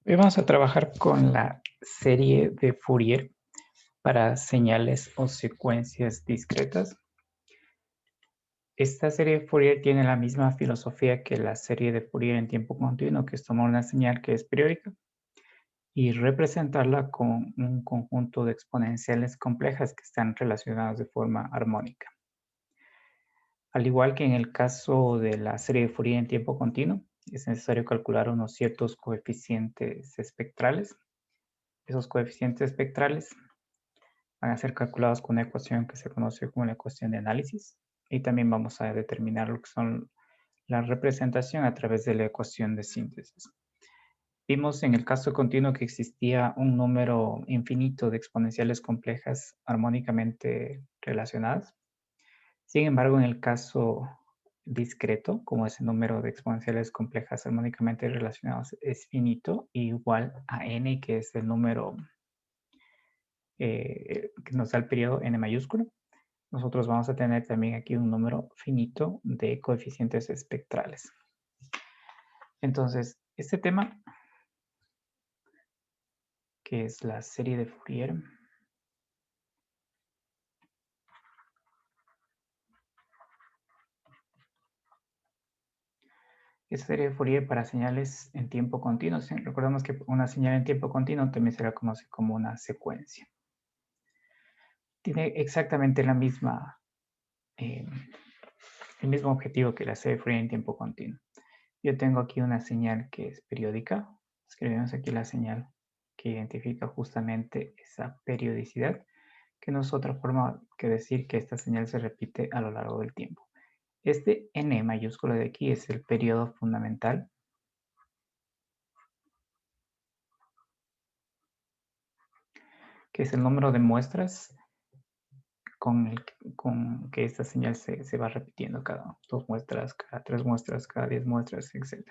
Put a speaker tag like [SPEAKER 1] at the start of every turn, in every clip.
[SPEAKER 1] Hoy vamos a trabajar con la serie de Fourier para señales o secuencias discretas. Esta serie de Fourier tiene la misma filosofía que la serie de Fourier en tiempo continuo, que es tomar una señal que es periódica y representarla con un conjunto de exponenciales complejas que están relacionadas de forma armónica. Al igual que en el caso de la serie de Fourier en tiempo continuo, es necesario calcular unos ciertos coeficientes espectrales. Esos coeficientes espectrales van a ser calculados con una ecuación que se conoce como la ecuación de análisis, y también vamos a determinar lo que son la representación a través de la ecuación de síntesis. Vimos en el caso continuo que existía un número infinito de exponenciales complejas armónicamente relacionadas. Sin embargo, en el caso discreto, como ese número de exponenciales complejas armónicamente relacionadas es finito, igual a n, que es el número que nos da el periodo n mayúsculo, nosotros vamos a tener también aquí un número finito de coeficientes espectrales. Entonces, este tema, que es la serie de Fourier, esta serie de Fourier para señales en tiempo continuo, ¿sí? Recordemos que una señal en tiempo continuo también se la conoce como una secuencia. Tiene exactamente la misma, el mismo objetivo que la serie de Fourier en tiempo continuo. Yo tengo aquí una señal que es periódica. Escribimos aquí la señal que identifica justamente esa periodicidad, que no es otra forma que decir que esta señal se repite a lo largo del tiempo. Este n mayúsculo de aquí es el periodo fundamental, que es el número de muestras con que esta señal se va repitiendo cada 2 muestras, cada 3 muestras, cada 10 muestras, etc.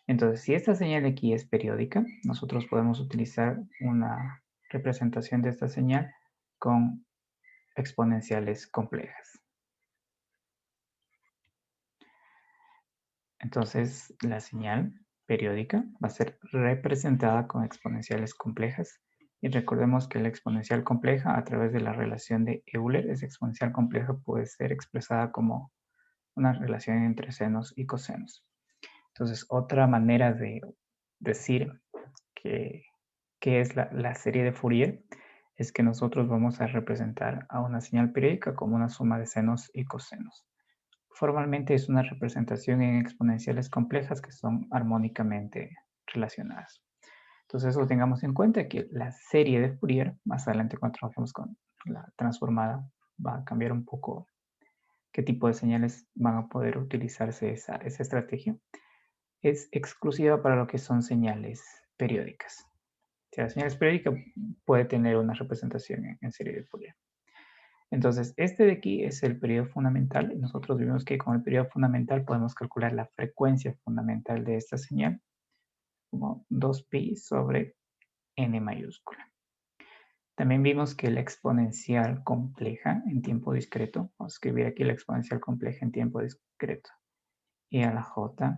[SPEAKER 1] Entonces, si esta señal de aquí es periódica, nosotros podemos utilizar una representación de esta señal con exponenciales complejas. Entonces, la señal periódica va a ser representada con exponenciales complejas. Y recordemos que la exponencial compleja, a través de la relación de Euler, esa exponencial compleja puede ser expresada como una relación entre senos y cosenos. Entonces, otra manera de decir que es la serie de Fourier es que nosotros vamos a representar a una señal periódica como una suma de senos y cosenos. Formalmente es una representación en exponenciales complejas que son armónicamente relacionadas. Entonces eso lo tengamos en cuenta, que la serie de Fourier, más adelante cuando trabajemos con la transformada, va a cambiar un poco qué tipo de señales van a poder utilizarse esa estrategia. Es exclusiva para lo que son señales periódicas. O sea, la señal periódica puede tener una representación en serie de Fourier. Entonces, este de aquí es el periodo fundamental. Y nosotros vimos que con el periodo fundamental podemos calcular la frecuencia fundamental de esta señal como 2pi sobre n mayúscula. También vimos que la exponencial compleja en tiempo discreto, vamos a escribir aquí la exponencial compleja en tiempo discreto, y a la j,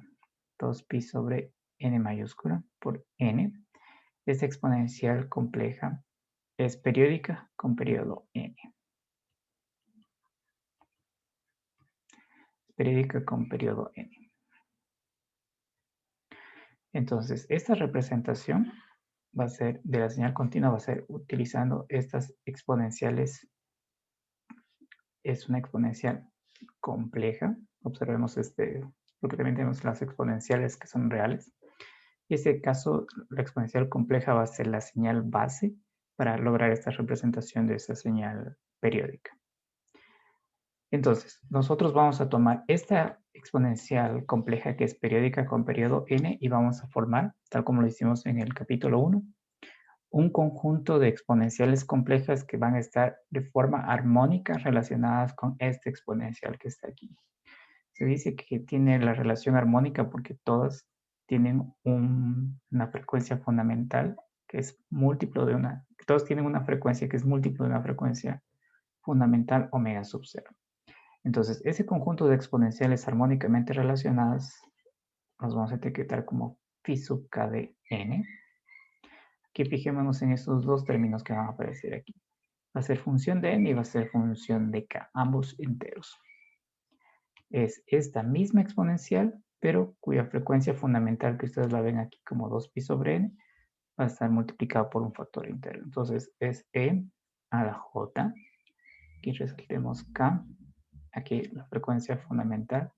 [SPEAKER 1] 2pi sobre n mayúscula por n. Esta exponencial compleja es periódica con periodo n. Periódica con periodo n. Entonces, esta representación va a ser de la señal continua, va a ser utilizando estas exponenciales. Es una exponencial compleja. Observemos porque también tenemos las exponenciales que son reales. En este caso, la exponencial compleja va a ser la señal base para lograr esta representación de esa señal periódica. Entonces, nosotros vamos a tomar esta exponencial compleja que es periódica con periodo n y vamos a formar, tal como lo hicimos en el capítulo 1, un conjunto de exponenciales complejas que van a estar de forma armónica relacionadas con esta exponencial que está aquí. Se dice que tiene la relación armónica porque todas tienen una frecuencia fundamental que es múltiplo de todos tienen una frecuencia que es múltiplo de una frecuencia fundamental omega sub 0. Entonces, ese conjunto de exponenciales armónicamente relacionadas los vamos a etiquetar como phi sub k de n. Aquí fijémonos en estos dos términos que van a aparecer aquí. Va a ser función de n y va a ser función de k, ambos enteros. Es esta misma exponencial, pero cuya frecuencia fundamental, que ustedes la ven aquí como 2pi sobre n, va a estar multiplicado por un factor entero. Entonces es e a la j, aquí resaltemos k, aquí la frecuencia fundamental,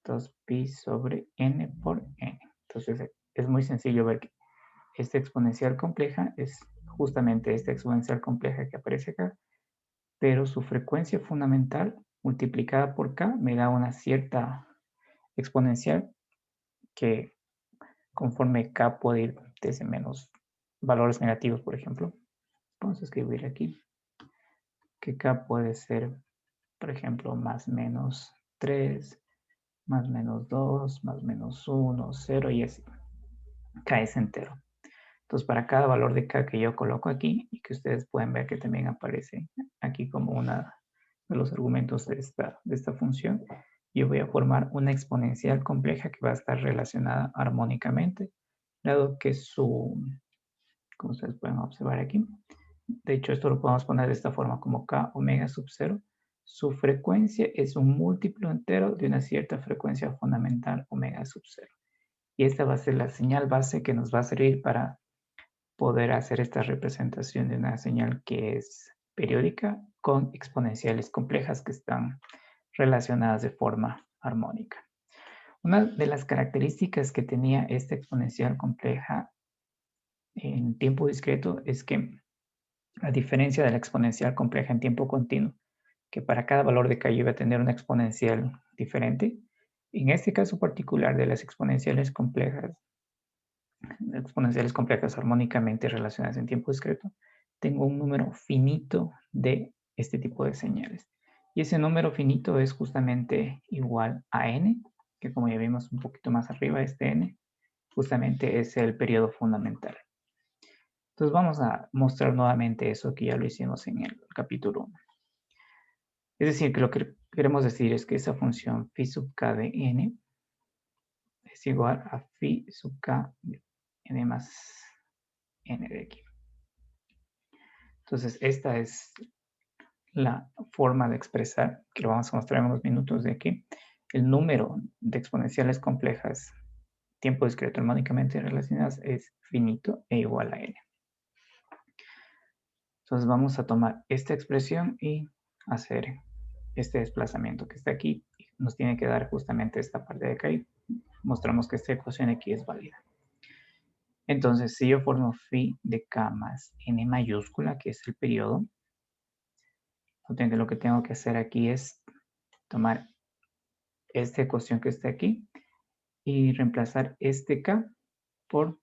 [SPEAKER 1] 2pi sobre n por n. Entonces es muy sencillo ver que esta exponencial compleja es justamente esta exponencial compleja que aparece acá, pero su frecuencia fundamental multiplicada por k me da una cierta exponencial que conforme k puede ir desde menos valores negativos, por ejemplo. Vamos a escribir aquí que k puede ser, por ejemplo, más menos 3, más menos 2, más menos 1, 0 y así. K es entero. Entonces, para cada valor de k que yo coloco aquí, y que ustedes pueden ver que también aparece aquí como una de los argumentos de esta función, yo voy a formar una exponencial compleja que va a estar relacionada armónicamente, dado que como ustedes pueden observar aquí, de hecho esto lo podemos poner de esta forma como k omega sub 0, su frecuencia es un múltiplo entero de una cierta frecuencia fundamental omega sub 0. Y esta va a ser la señal base que nos va a servir para poder hacer esta representación de una señal que es periódica con exponenciales complejas que están relacionadas de forma armónica. Una de las características que tenía esta exponencial compleja en tiempo discreto es que, a diferencia de la exponencial compleja en tiempo continuo, que para cada valor de k iba a tener una exponencial diferente, en este caso particular de las exponenciales complejas armónicamente relacionadas en tiempo discreto, tengo un número finito de este tipo de señales. Y ese número finito es justamente igual a n, que como ya vimos un poquito más arriba, este n justamente es el periodo fundamental. Entonces vamos a mostrar nuevamente eso que ya lo hicimos en el capítulo 1. Es decir, que lo que queremos decir es que esa función phi sub k de n es igual a phi sub k de n más n de aquí. Entonces, esta es la forma de expresar, que lo vamos a mostrar en unos minutos, de que el número de exponenciales complejas tiempo discreto armónicamente relacionadas es finito e igual a n. Entonces vamos a tomar esta expresión y hacer este desplazamiento que está aquí. Nos tiene que dar justamente esta parte de acá y mostramos que esta ecuación aquí es válida. Entonces, si yo formo phi de k más n mayúscula, que es el periodo, lo que tengo que hacer aquí es tomar esta ecuación que está aquí y reemplazar este k por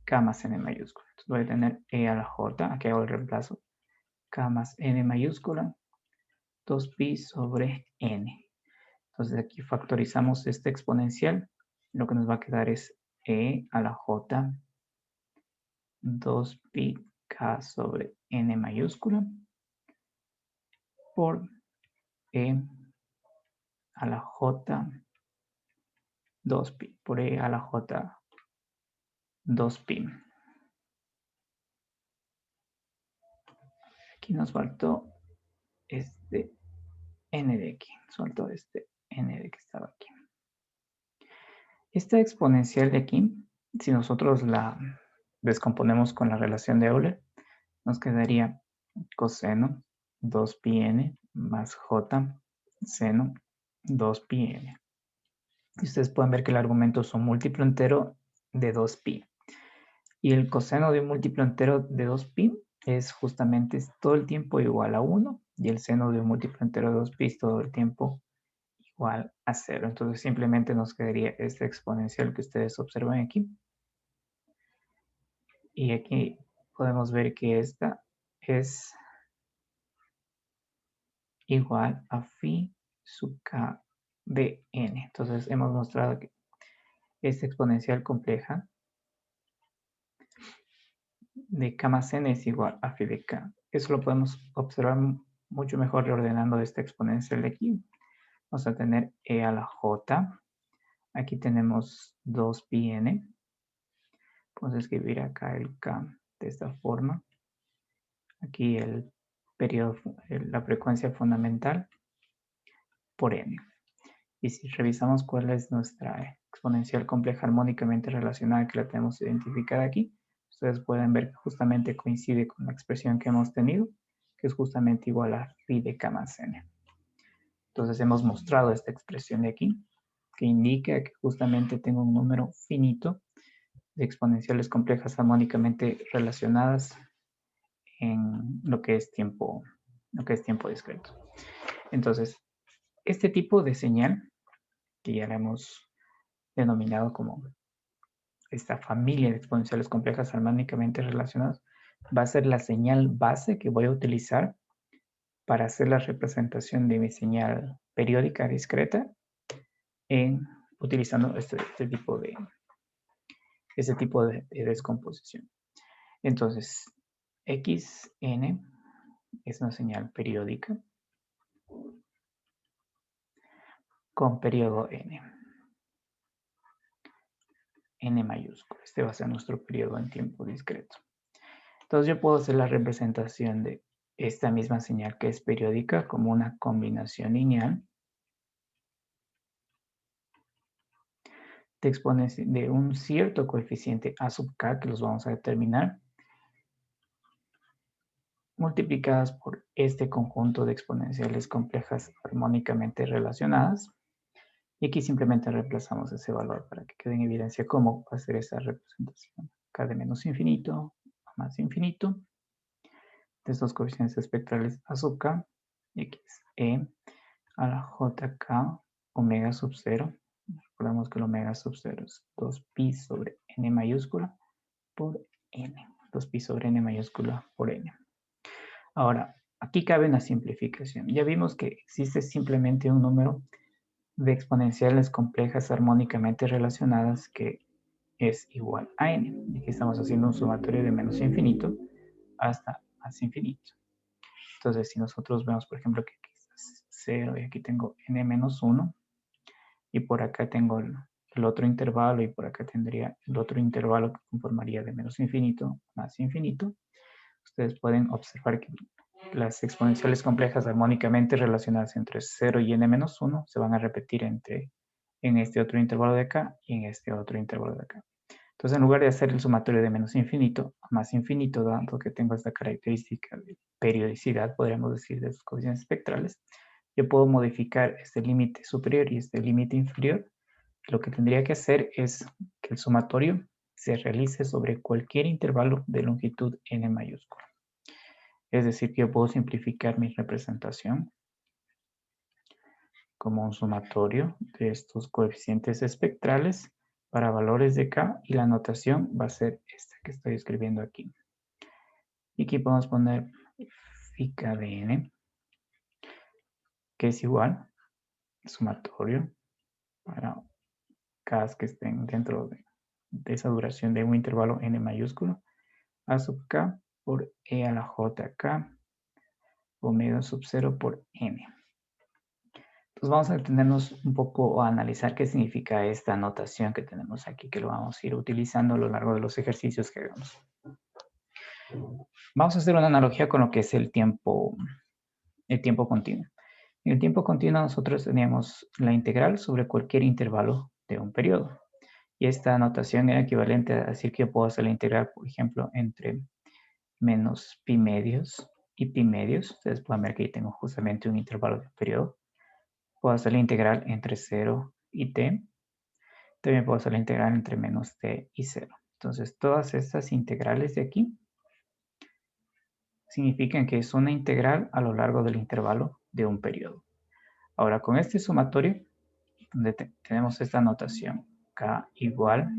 [SPEAKER 1] k más n mayúscula. Entonces voy a tener e a la j, aquí hago el reemplazo, k más n mayúscula, 2pi sobre n. Entonces aquí factorizamos esta exponencial. Lo que nos va a quedar es e a la j 2pi k sobre n mayúscula por e a la j 2pi, por e a la j 2pi. Aquí nos faltó este n de aquí, faltó este n de que estaba aquí. Esta exponencial de aquí, si nosotros la descomponemos con la relación de Euler, nos quedaría coseno 2πn más j seno 2πn. Y ustedes pueden ver que el argumento es un múltiplo entero de 2pi. Y el coseno de un múltiplo entero de 2pi es justamente todo el tiempo igual a 1. Y el seno de un múltiplo entero de 2pi es todo el tiempo igual a 0. Entonces simplemente nos quedaría esta exponencial que ustedes observan aquí. Y aquí podemos ver que esta es igual a phi sub k de n. Entonces hemos mostrado que esta exponencial compleja de k más n es igual a phi de k. Eso lo podemos observar mucho mejor reordenando esta exponencial de aquí. Vamos a tener e a la j Aquí tenemos 2 pi n. Vamos a escribir acá el k de esta forma. Aquí el periodo, la frecuencia fundamental por n. Y si revisamos cuál es nuestra exponencial compleja armónicamente relacionada que la tenemos identificada aquí, ustedes pueden ver que justamente coincide con la expresión que hemos tenido, que es justamente igual a phi de k más n. Entonces hemos mostrado esta expresión de aquí, que indica que justamente tengo un número finito de exponenciales complejas armónicamente relacionadas en lo que es tiempo discreto. Entonces, este tipo de señal, que ya la hemos denominado como esta familia de exponenciales complejas armónicamente relacionadas, va a ser la señal base que voy a utilizar para hacer la representación de mi señal periódica discreta utilizando este tipo de descomposición. Entonces, xn es una señal periódica con periodo n. N mayúsculo. Este va a ser nuestro periodo en tiempo discreto. Entonces yo puedo hacer la representación de esta misma señal que es periódica como una combinación lineal de un cierto coeficiente a sub k, que los vamos a determinar, multiplicadas por este conjunto de exponenciales complejas armónicamente relacionadas. Y aquí simplemente reemplazamos ese valor para que quede en evidencia cómo va a ser esa representación. K de menos infinito a más infinito de estos coeficientes espectrales a sub k, x, e a la jk omega sub 0. Recordemos que el omega sub 0 es 2pi sobre n mayúscula por n. 2pi sobre n mayúscula por n. Ahora, aquí cabe una simplificación. Ya vimos que existe simplemente un número de exponenciales complejas armónicamente relacionadas que es igual a n. Y aquí estamos haciendo un sumatorio de menos infinito hasta más infinito. Entonces, si nosotros vemos, por ejemplo, que aquí es 0 y aquí tengo n menos 1, y por acá tengo el otro intervalo, y por acá tendría el otro intervalo que conformaría de menos infinito más infinito, ustedes pueden observar que las exponenciales complejas armónicamente relacionadas entre 0 y n menos 1 se van a repetir en este otro intervalo de acá y en este otro intervalo de acá. Entonces, en lugar de hacer el sumatorio de menos infinito a más infinito, dado que tengo esta característica de periodicidad, podríamos decir, de los coeficientes espectrales, yo puedo modificar este límite superior y este límite inferior. Lo que tendría que hacer es que el sumatorio se realice sobre cualquier intervalo de longitud n mayúscula. Es decir, que yo puedo simplificar mi representación como un sumatorio de estos coeficientes espectrales para valores de k, y la notación va a ser esta que estoy escribiendo aquí. Y aquí podemos poner phi k de n, que es igual sumatorio para k que estén dentro de esa duración de un intervalo n mayúsculo a sub k por e a la jk omega sub 0 por n. Entonces vamos a detenernos un poco a analizar qué significa esta notación que tenemos aquí, que lo vamos a ir utilizando a lo largo de los ejercicios que hagamos. Vamos a hacer una analogía con lo que es el tiempo continuo. En el tiempo continuo nosotros teníamos la integral sobre cualquier intervalo de un periodo. Y esta notación era equivalente a decir que yo puedo hacer la integral, por ejemplo, entre menos pi medios y pi medios. Ustedes pueden ver que ahí tengo justamente un intervalo de un periodo. Puedo hacer la integral entre 0 y t. También puedo hacer la integral entre menos t y 0. Entonces, todas estas integrales de aquí significan que es una integral a lo largo del intervalo de un periodo. Ahora, con este sumatorio, donde tenemos esta notación, k igual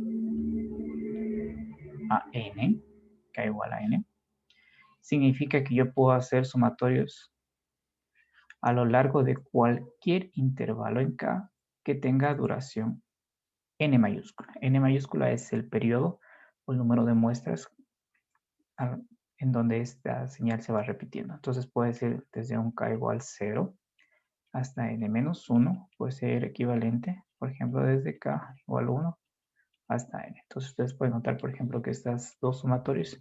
[SPEAKER 1] a n, k igual a n, significa que yo puedo hacer sumatorios a lo largo de cualquier intervalo en k que tenga duración n mayúscula. N mayúscula es el periodo o el número de muestras en donde esta señal se va repitiendo. Entonces puede ser desde un k igual 0 hasta n menos 1, puede ser equivalente por ejemplo, desde K igual 1 hasta N. Entonces ustedes pueden notar, por ejemplo, que estas dos sumatorios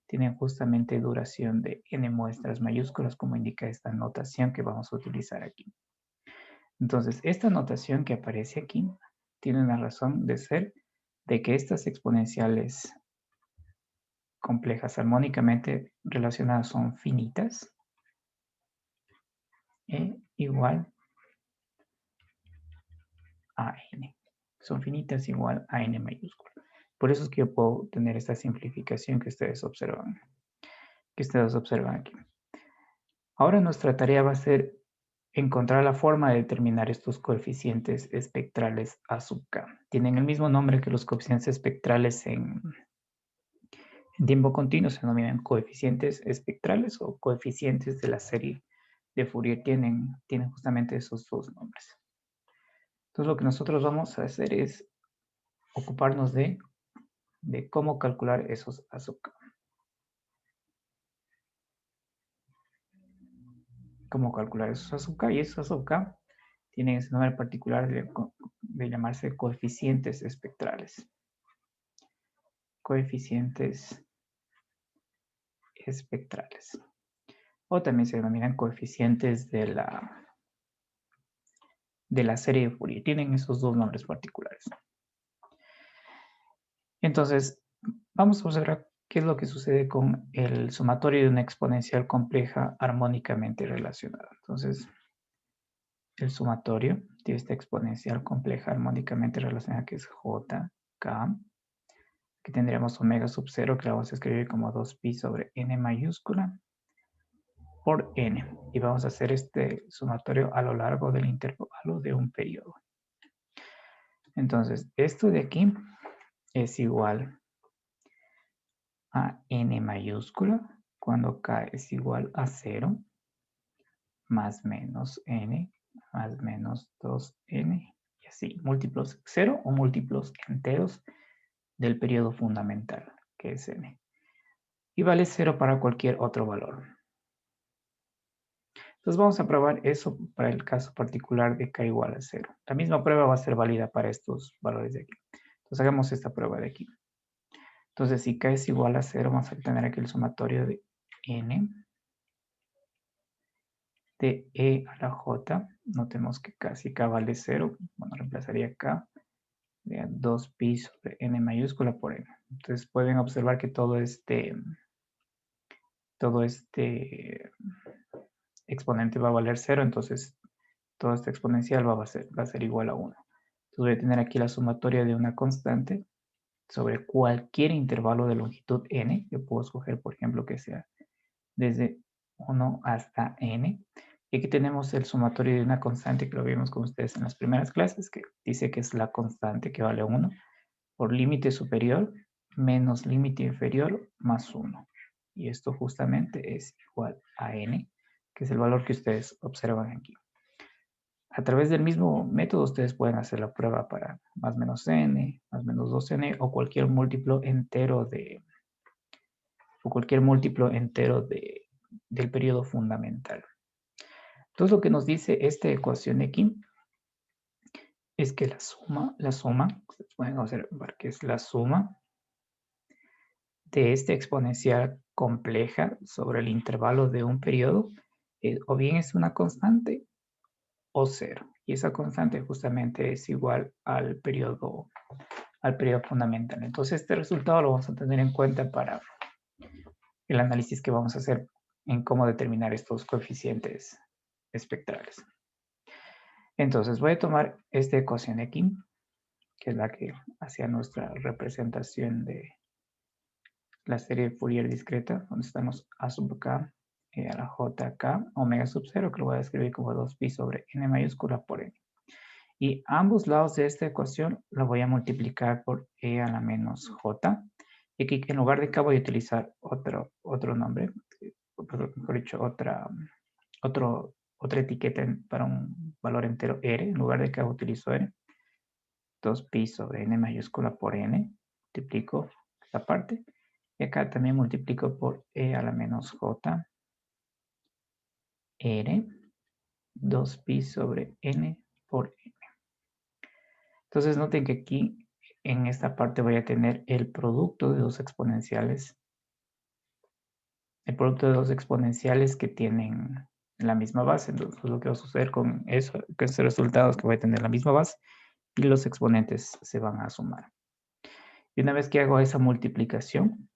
[SPEAKER 1] tienen justamente duración de N muestras mayúsculas, como indica esta notación que vamos a utilizar aquí. Entonces, esta notación que aparece aquí tiene una razón de ser de que estas exponenciales complejas armónicamente relacionadas son finitas, e igual a n. Son finitas igual a n mayúscula. Por eso es que yo puedo tener esta simplificación que ustedes observan aquí. Ahora nuestra tarea va a ser encontrar la forma de determinar estos coeficientes espectrales A sub k. Tienen el mismo nombre que los coeficientes espectrales en tiempo continuo, se denominan coeficientes espectrales o coeficientes de la serie de Fourier. Tienen justamente esos dos nombres. Entonces lo que nosotros vamos a hacer es ocuparnos de cómo calcular esos A sub k. Cómo calcular esos A sub k, y esos A sub k tienen ese nombre particular de llamarse coeficientes espectrales. Coeficientes espectrales. O también se denominan coeficientes de la serie de Fourier. Tienen esos dos nombres particulares. Entonces, vamos a observar qué es lo que sucede con el sumatorio de una exponencial compleja armónicamente relacionada. Entonces, el sumatorio de esta exponencial compleja armónicamente relacionada, que es JK, que tendríamos omega sub 0, que la vamos a escribir como 2pi sobre n mayúscula, por n. Y vamos a hacer este sumatorio a lo largo del intervalo de un periodo. Entonces, esto de aquí es igual a n mayúscula cuando k es igual a 0, más menos n, más menos 2n, y así, múltiplos 0 o múltiplos enteros del periodo fundamental, que es n. Y vale 0 para cualquier otro valor. Entonces vamos a probar eso para el caso particular de k igual a 0. La misma prueba va a ser válida para estos valores de aquí. Entonces hagamos esta prueba de aquí. Entonces si k es igual a 0, vamos a tener aquí el sumatorio de n de e a la j. Notemos que si k vale 0, bueno, reemplazaría k de 2pi sobre n mayúscula por n. Entonces pueden observar que todo este exponente va a valer 0, entonces toda esta exponencial va a ser igual a 1. Entonces voy a tener aquí la sumatoria de una constante sobre cualquier intervalo de longitud n. Yo puedo escoger, por ejemplo, que sea desde 1 hasta n. Y aquí tenemos el sumatorio de una constante que lo vimos con ustedes en las primeras clases, que dice que es la constante que vale 1 por límite superior menos límite inferior más 1. Y esto justamente es igual a n, que es el valor que ustedes observan aquí. A través del mismo método ustedes pueden hacer la prueba para más menos n, más menos 2n o cualquier múltiplo entero del periodo fundamental. Entonces lo que nos dice esta ecuación de aquí es que la suma, ustedes pueden observar que es la suma de esta exponencial compleja sobre el intervalo de un periodo, o bien es una constante o 0. Y esa constante justamente es igual al periodo fundamental. Entonces este resultado lo vamos a tener en cuenta para el análisis que vamos a hacer en cómo determinar estos coeficientes espectrales. Entonces voy a tomar esta ecuación de aquí, que es la que hacía nuestra representación de la serie de Fourier discreta, donde estamos a sub k a la jk omega sub 0, que lo voy a escribir como 2pi sobre n mayúscula por n. Y ambos lados de esta ecuación lo voy a multiplicar por e a la menos j. Y aquí en lugar de k voy a utilizar otro nombre, mejor dicho, otra etiqueta para un valor entero r. En lugar de k utilizo r. 2pi sobre n mayúscula por n. Multiplico esta parte. Y acá también multiplico por e a la menos j r 2pi sobre n por n. Entonces noten que aquí en esta parte voy a tener el producto de dos exponenciales. El producto de dos exponenciales que tienen la misma base. Entonces lo que va a suceder con eso, con estos resultados que voy a tener la misma base y los exponentes se van a sumar. Y una vez que hago esa multiplicación,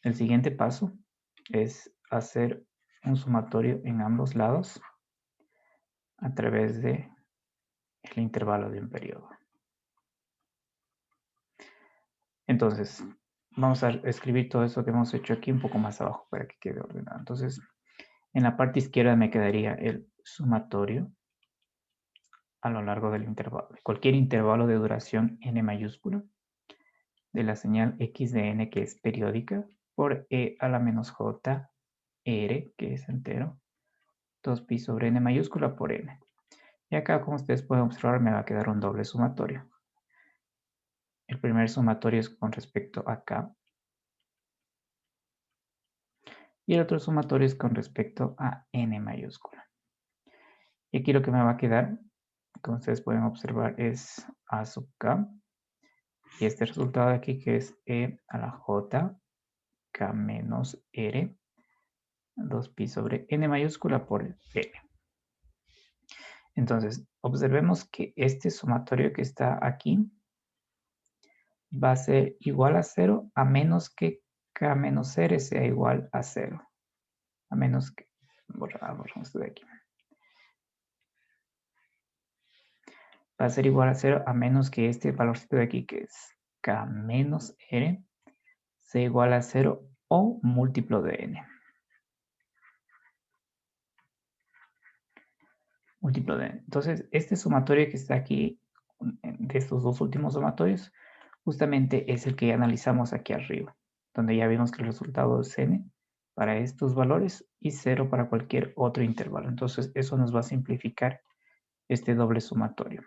[SPEAKER 1] el siguiente paso es hacer un sumatorio en ambos lados a través de el intervalo de un periodo. Entonces, vamos a escribir todo eso que hemos hecho aquí un poco más abajo para que quede ordenado. Entonces, en la parte izquierda me quedaría el sumatorio a lo largo del intervalo, cualquier intervalo de duración n mayúscula de la señal x de n, que es periódica, por e a la menos j r, que es entero, 2pi sobre n mayúscula por n. Y acá, como ustedes pueden observar, me va a quedar un doble sumatorio. El primer sumatorio es con respecto a k. Y el otro sumatorio es con respecto a n mayúscula. Y aquí lo que me va a quedar, como ustedes pueden observar, es a sub k. Y este resultado de aquí, que es e a la j k menos r, 2pi sobre n mayúscula por n. Entonces, observemos que este sumatorio que está aquí va a ser igual a 0 a menos que k menos r sea igual a 0. A menos que... borramos esto de aquí. Va a ser igual a 0 a menos que este valorcito de aquí, que es k menos r, sea igual a 0 o múltiplo de n. Múltiplo de n. Entonces, este sumatorio que está aquí, de estos dos últimos sumatorios, justamente es el que analizamos aquí arriba, donde ya vimos que el resultado es n para estos valores y 0 para cualquier otro intervalo. Entonces, eso nos va a simplificar este doble sumatorio.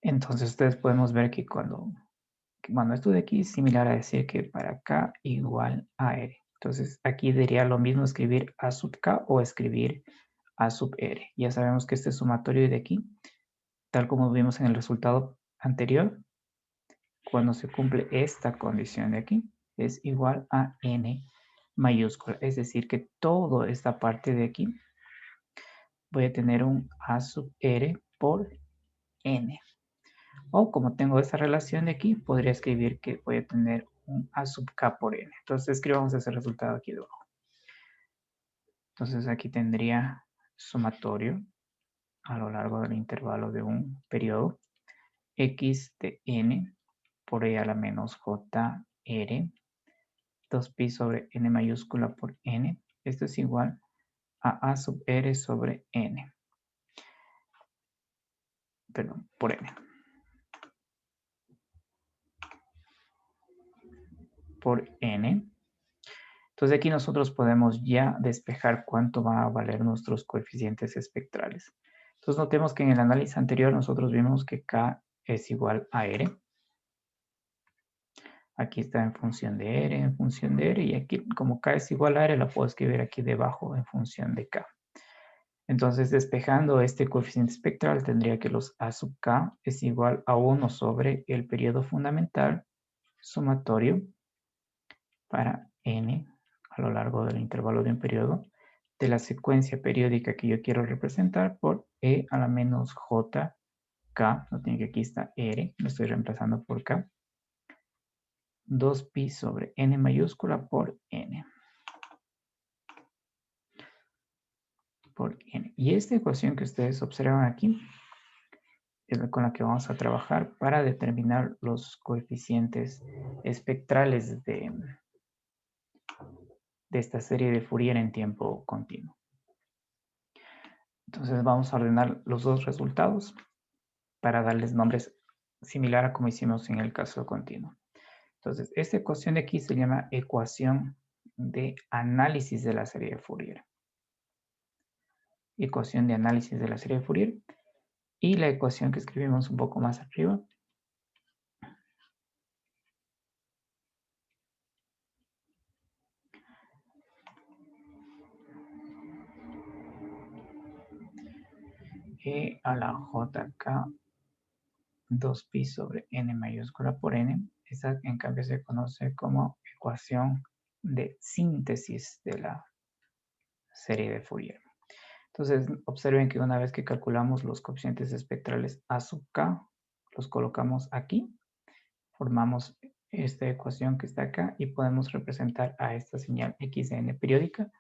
[SPEAKER 1] Entonces, ustedes podemos ver que cuando esto de aquí es similar a decir que para k igual a r. Entonces, aquí diría lo mismo escribir a sub k o escribir a sub r. Ya sabemos que este sumatorio de aquí, tal como vimos en el resultado anterior, cuando se cumple esta condición de aquí, es igual a n mayúscula. Es decir, que toda esta parte de aquí voy a tener un a sub r por n. O como tengo esta relación de aquí, podría escribir que voy a tener un a sub k por n. Entonces escribamos ese resultado aquí debajo. Entonces aquí tendría sumatorio a lo largo del intervalo de un periodo x de n por e a la menos j r 2pi sobre n mayúscula por n. Esto es igual a sub r sobre n. Perdón, por n. Por n. Entonces aquí nosotros podemos ya despejar cuánto van a valer nuestros coeficientes espectrales. Entonces notemos que en el análisis anterior nosotros vimos que K es igual a R. Aquí está en función de R, en función de R, y aquí como K es igual a R, la puedo escribir aquí debajo en función de K. Entonces despejando este coeficiente espectral tendría que los A sub K es igual a 1 sobre el periodo fundamental sumatorio para N a lo largo del intervalo de un periodo de la secuencia periódica que yo quiero representar por e a la menos j k, no tiene que aquí está r, lo estoy reemplazando por k, 2pi sobre n mayúscula por n. Por n. Y esta ecuación que ustedes observan aquí es con la que vamos a trabajar para determinar los coeficientes espectrales de esta serie de Fourier en tiempo continuo. Entonces vamos a ordenar los dos resultados para darles nombres similar a como hicimos en el caso continuo. Entonces, esta ecuación de aquí se llama ecuación de análisis de la serie de Fourier. Ecuación de análisis de la serie de Fourier. Y la ecuación que escribimos un poco más arriba E a la JK 2pi sobre n mayúscula por n. Esta en cambio se conoce como ecuación de síntesis de la serie de Fourier. Entonces, observen que una vez que calculamos los coeficientes espectrales A sub k, los colocamos aquí, formamos esta ecuación que está acá y podemos representar a esta señal x de n periódica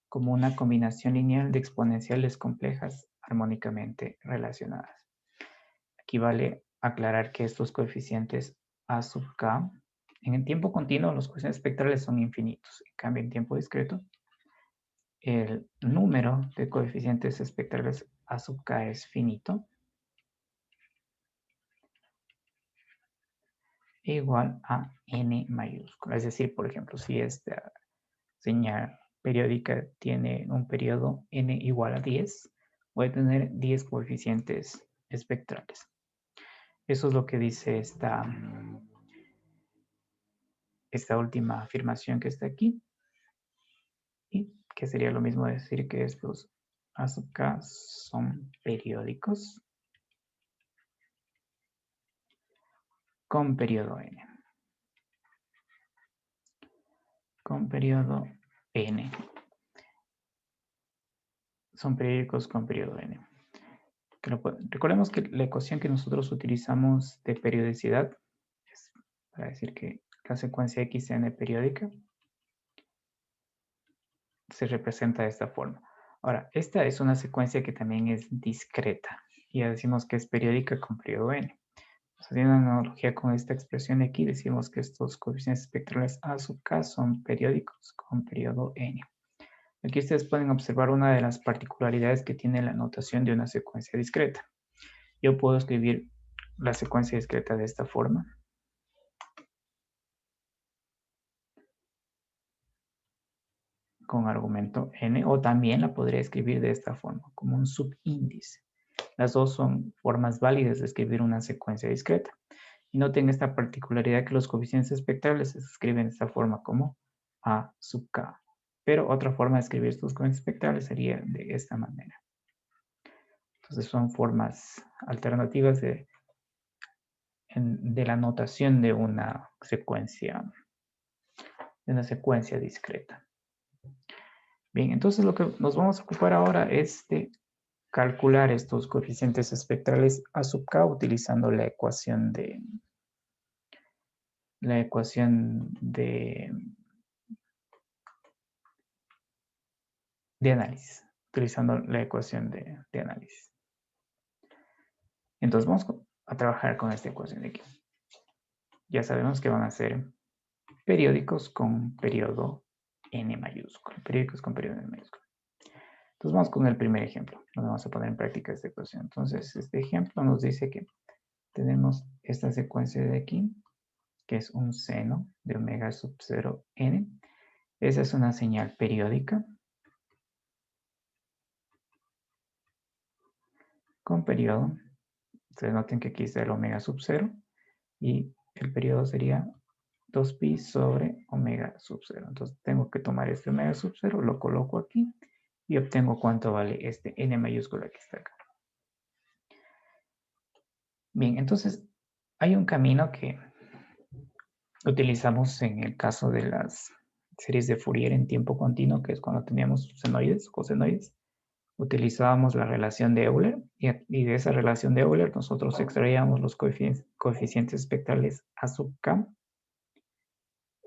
[SPEAKER 1] como una combinación lineal de exponenciales complejas armónicamente relacionadas. Aquí vale aclarar que estos coeficientes A sub k, en el tiempo continuo los coeficientes espectrales son infinitos, en cambio en tiempo discreto el número de coeficientes espectrales A sub k es finito, igual a n mayúscula. Es decir, por ejemplo, si esta señal periódica tiene un periodo n igual a 10, voy a tener 10 coeficientes espectrales. Eso es lo que dice esta última afirmación que está aquí. Y que sería lo mismo decir que estos A sub k son periódicos con periodo n. Con periodo n. Son periódicos con periodo n. Recordemos que la ecuación que nosotros utilizamos de periodicidad es para decir que la secuencia xn periódica se representa de esta forma. Ahora, esta es una secuencia que también es discreta. Ya decimos que es periódica con periodo n. Haciendo una analogía con esta expresión de aquí, decimos que estos coeficientes espectrales A sub k son periódicos con periodo n. Aquí ustedes pueden observar una de las particularidades que tiene la notación de una secuencia discreta. Yo puedo escribir la secuencia discreta de esta forma. Con argumento n, o también la podría escribir de esta forma, como un subíndice. Las dos son formas válidas de escribir una secuencia discreta. Y noten esta particularidad que los coeficientes espectrales se escriben de esta forma como A sub k. Pero otra forma de escribir estos coeficientes espectrales sería de esta manera. Entonces son formas alternativas de la notación de una secuencia discreta. Bien, entonces lo que nos vamos a ocupar ahora es de calcular estos coeficientes espectrales A sub k utilizando la ecuación de análisis, utilizando la ecuación de análisis. Entonces vamos a trabajar con esta ecuación de aquí. Ya sabemos que van a ser periódicos con periodo n mayúsculo. Periódicos con periodo n mayúsculo. Entonces vamos con el primer ejemplo. Nos vamos a poner en práctica esta ecuación. Entonces este ejemplo nos dice que tenemos esta secuencia de aquí, que es un seno de omega sub 0 n. Esa es una señal periódica con periodo. Ustedes noten que aquí está el omega sub 0 y el periodo sería 2pi sobre omega sub 0. Entonces tengo que tomar este omega sub 0, lo coloco aquí y obtengo cuánto vale este n mayúscula que está acá. Bien, entonces hay un camino que utilizamos en el caso de las series de Fourier en tiempo continuo, que es cuando teníamos senoides, cosenoides. Utilizábamos la relación de Euler y de esa relación de Euler nosotros extraíamos los coeficientes espectrales A sub k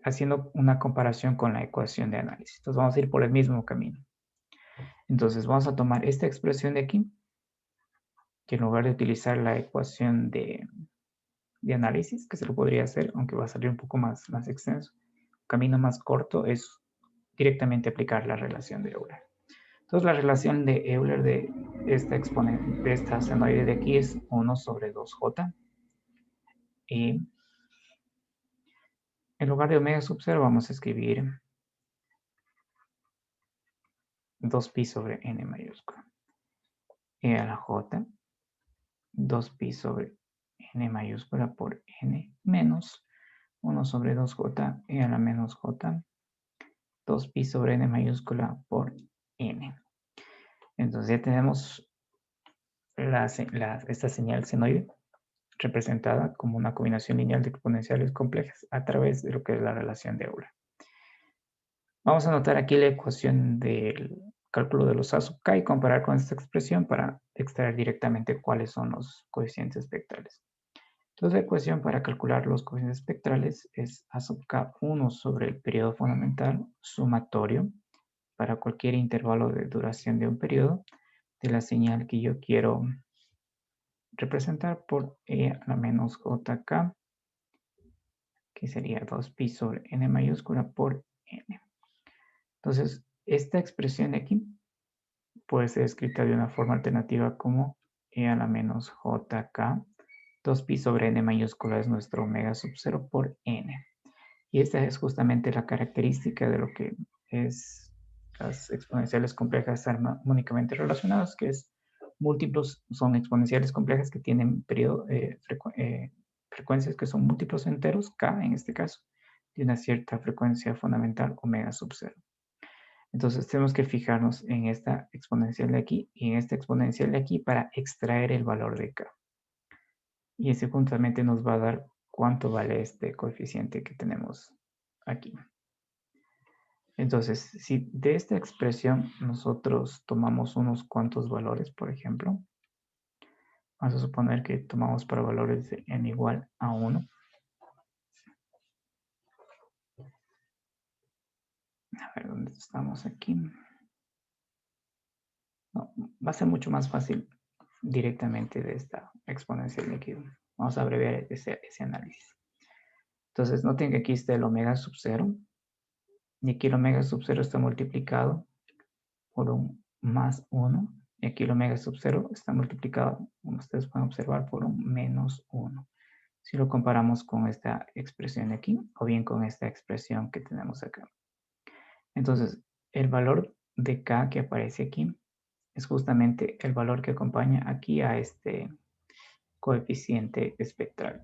[SPEAKER 1] haciendo una comparación con la ecuación de análisis. Entonces vamos a ir por el mismo camino. Entonces vamos a tomar esta expresión de aquí, que en lugar de utilizar la ecuación de análisis, que se lo podría hacer, aunque va a salir un poco más extenso, el camino más corto es directamente aplicar la relación de Euler. Entonces la relación de Euler de esta senoide de aquí es 1 sobre 2j. Y en lugar de omega sub 0 vamos a escribir 2pi sobre n mayúscula. E a la j, 2pi sobre n mayúscula por n menos 1 sobre 2j e a la menos j, 2pi sobre n mayúscula por n. Entonces ya tenemos esta señal senoide representada como una combinación lineal de exponenciales complejas a través de lo que es la relación de Euler. Vamos a anotar aquí la ecuación del cálculo de los A sub k y comparar con esta expresión para extraer directamente cuáles son los coeficientes espectrales. Entonces, la ecuación para calcular los coeficientes espectrales es A sub k 1 sobre el periodo fundamental sumatorio para cualquier intervalo de duración de un periodo de la señal que yo quiero representar por e a la menos jk, que sería 2pi sobre n mayúscula por n. Entonces, esta expresión de aquí puede ser escrita de una forma alternativa como e a la menos jk, 2pi sobre n mayúscula es nuestro omega sub 0 por n. Y esta es justamente la característica de lo que es las exponenciales complejas armónicamente relacionadas, que es múltiplos, son exponenciales complejas que tienen frecuencias que son múltiplos enteros, k en este caso, de una cierta frecuencia fundamental omega sub 0. Entonces tenemos que fijarnos en esta exponencial de aquí y en esta exponencial de aquí para extraer el valor de k. Y ese juntamente nos va a dar cuánto vale este coeficiente que tenemos aquí. Entonces, si de esta expresión nosotros tomamos unos cuantos valores, por ejemplo, vamos a suponer que tomamos para valores de n igual a 1. A ver, ¿dónde estamos aquí? No, va a ser mucho más fácil directamente de esta exponencial de aquí. Vamos a abreviar ese análisis. Entonces, noten que aquí está el omega sub 0. Y aquí el omega sub 0 está multiplicado por un más 1. Y aquí el omega sub 0 está multiplicado, como ustedes pueden observar, por un menos 1. Si lo comparamos con esta expresión de aquí, o bien con esta expresión que tenemos acá. Entonces, el valor de k que aparece aquí es justamente el valor que acompaña aquí a este coeficiente espectral.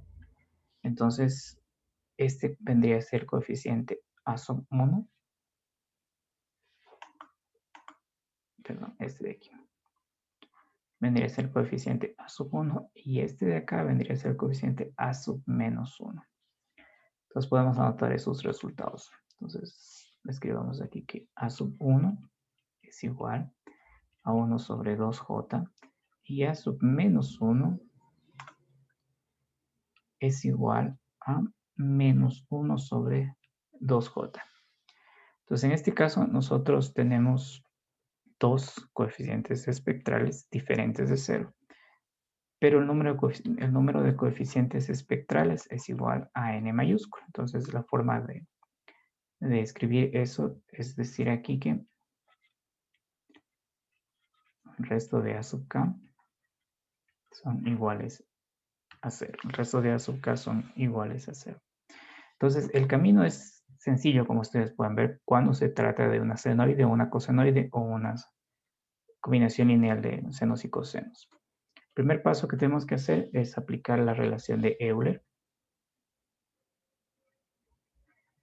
[SPEAKER 1] Entonces, este vendría a ser coeficiente A sub 1. Perdón, este de aquí. Vendría a ser el coeficiente A sub 1 y este de acá vendría a ser el coeficiente A sub menos 1. Entonces podemos anotar esos resultados. Entonces escribamos aquí que A sub 1 es igual a 1 sobre 2j y A sub menos 1 es igual a menos 1 sobre 2j. Entonces en este caso nosotros tenemos dos coeficientes espectrales diferentes de 0. Pero el número de coeficientes espectrales es igual a n mayúscula. Entonces la forma de escribir eso es decir aquí que el resto de A sub k son iguales a 0. El resto de A sub k son iguales a 0. Entonces el camino es sencillo, como ustedes pueden ver, cuando se trata de una senoide, una cosenoide o una combinación lineal de senos y cosenos. El primer paso que tenemos que hacer es aplicar la relación de Euler.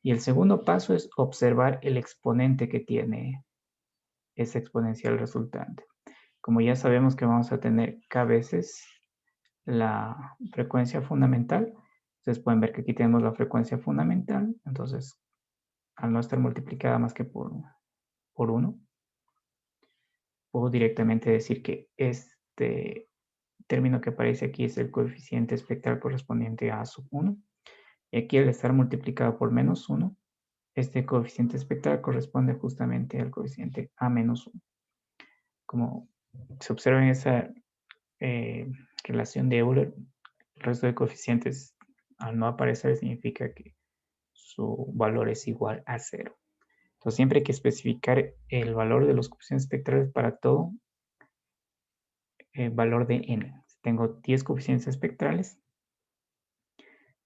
[SPEAKER 1] Y el segundo paso es observar el exponente que tiene ese exponencial resultante. Como ya sabemos que vamos a tener k veces la frecuencia fundamental, ustedes pueden ver que aquí tenemos la frecuencia fundamental, entonces al no estar multiplicada más que por 1, puedo directamente decir que este término que aparece aquí es el coeficiente espectral correspondiente a A sub 1. Y aquí al estar multiplicado por menos 1, este coeficiente espectral corresponde justamente al coeficiente A menos 1. Como se observa en esa relación de Euler, el resto de coeficientes al no aparecer significa que su valor es igual a 0. Entonces siempre hay que especificar el valor de los coeficientes espectrales para todo valor de n. Si tengo 10 coeficientes espectrales,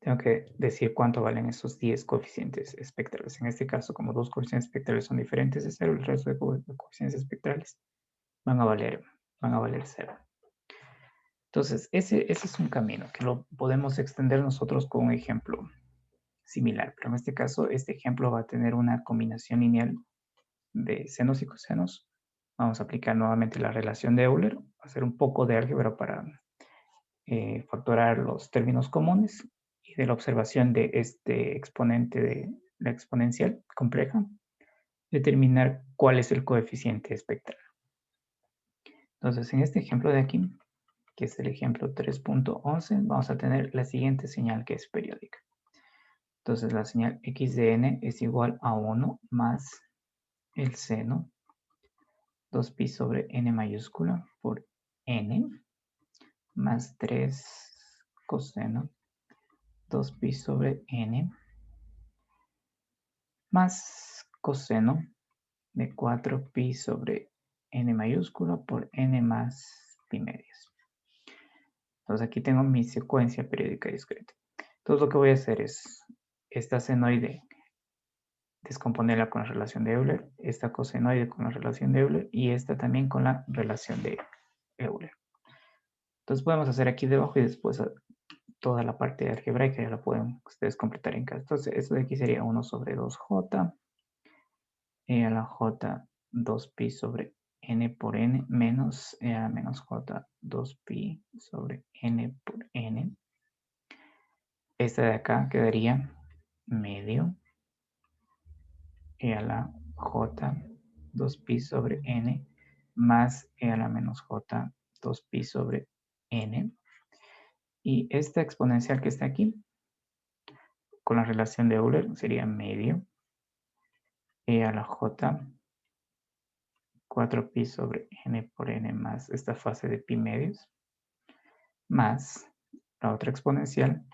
[SPEAKER 1] tengo que decir cuánto valen esos 10 coeficientes espectrales. En este caso, como dos coeficientes espectrales son diferentes de 0, el resto de coeficientes espectrales van a valer 0. Entonces, ese es un camino que lo podemos extender nosotros con un ejemplo similar. Pero en este caso, este ejemplo va a tener una combinación lineal de senos y cosenos. Vamos a aplicar nuevamente la relación de Euler hacer un poco de álgebra para factorar los términos comunes y de la observación de este exponente de la exponencial compleja, determinar cuál es el coeficiente espectral. Entonces, en este ejemplo de aquí, que es el ejemplo 3.11, vamos a tener la siguiente señal que es periódica. Entonces, la señal x de n es igual a 1 más el seno 2pi sobre n mayúscula por n más 3 coseno 2pi sobre n más coseno de 4pi sobre n mayúscula por n más pi medios. Entonces aquí tengo mi secuencia periódica discreta. Entonces lo que voy a hacer es esta senoide descomponerla con la relación de Euler, esta cosenoide con la relación de Euler y esta también con la relación de Euler. Entonces podemos hacer aquí debajo y después toda la parte algebraica ya la pueden ustedes completar en casa. Entonces esto de aquí sería 1 sobre 2j e a la j 2pi sobre n por n menos e a la menos j 2pi sobre n por n. Esta de acá quedaría medio e a la j 2pi sobre n más e a la menos j 2pi sobre n. Y esta exponencial que está aquí, con la relación de Euler, sería medio e a la j 4pi sobre n por n más esta fase de pi medios, más la otra exponencial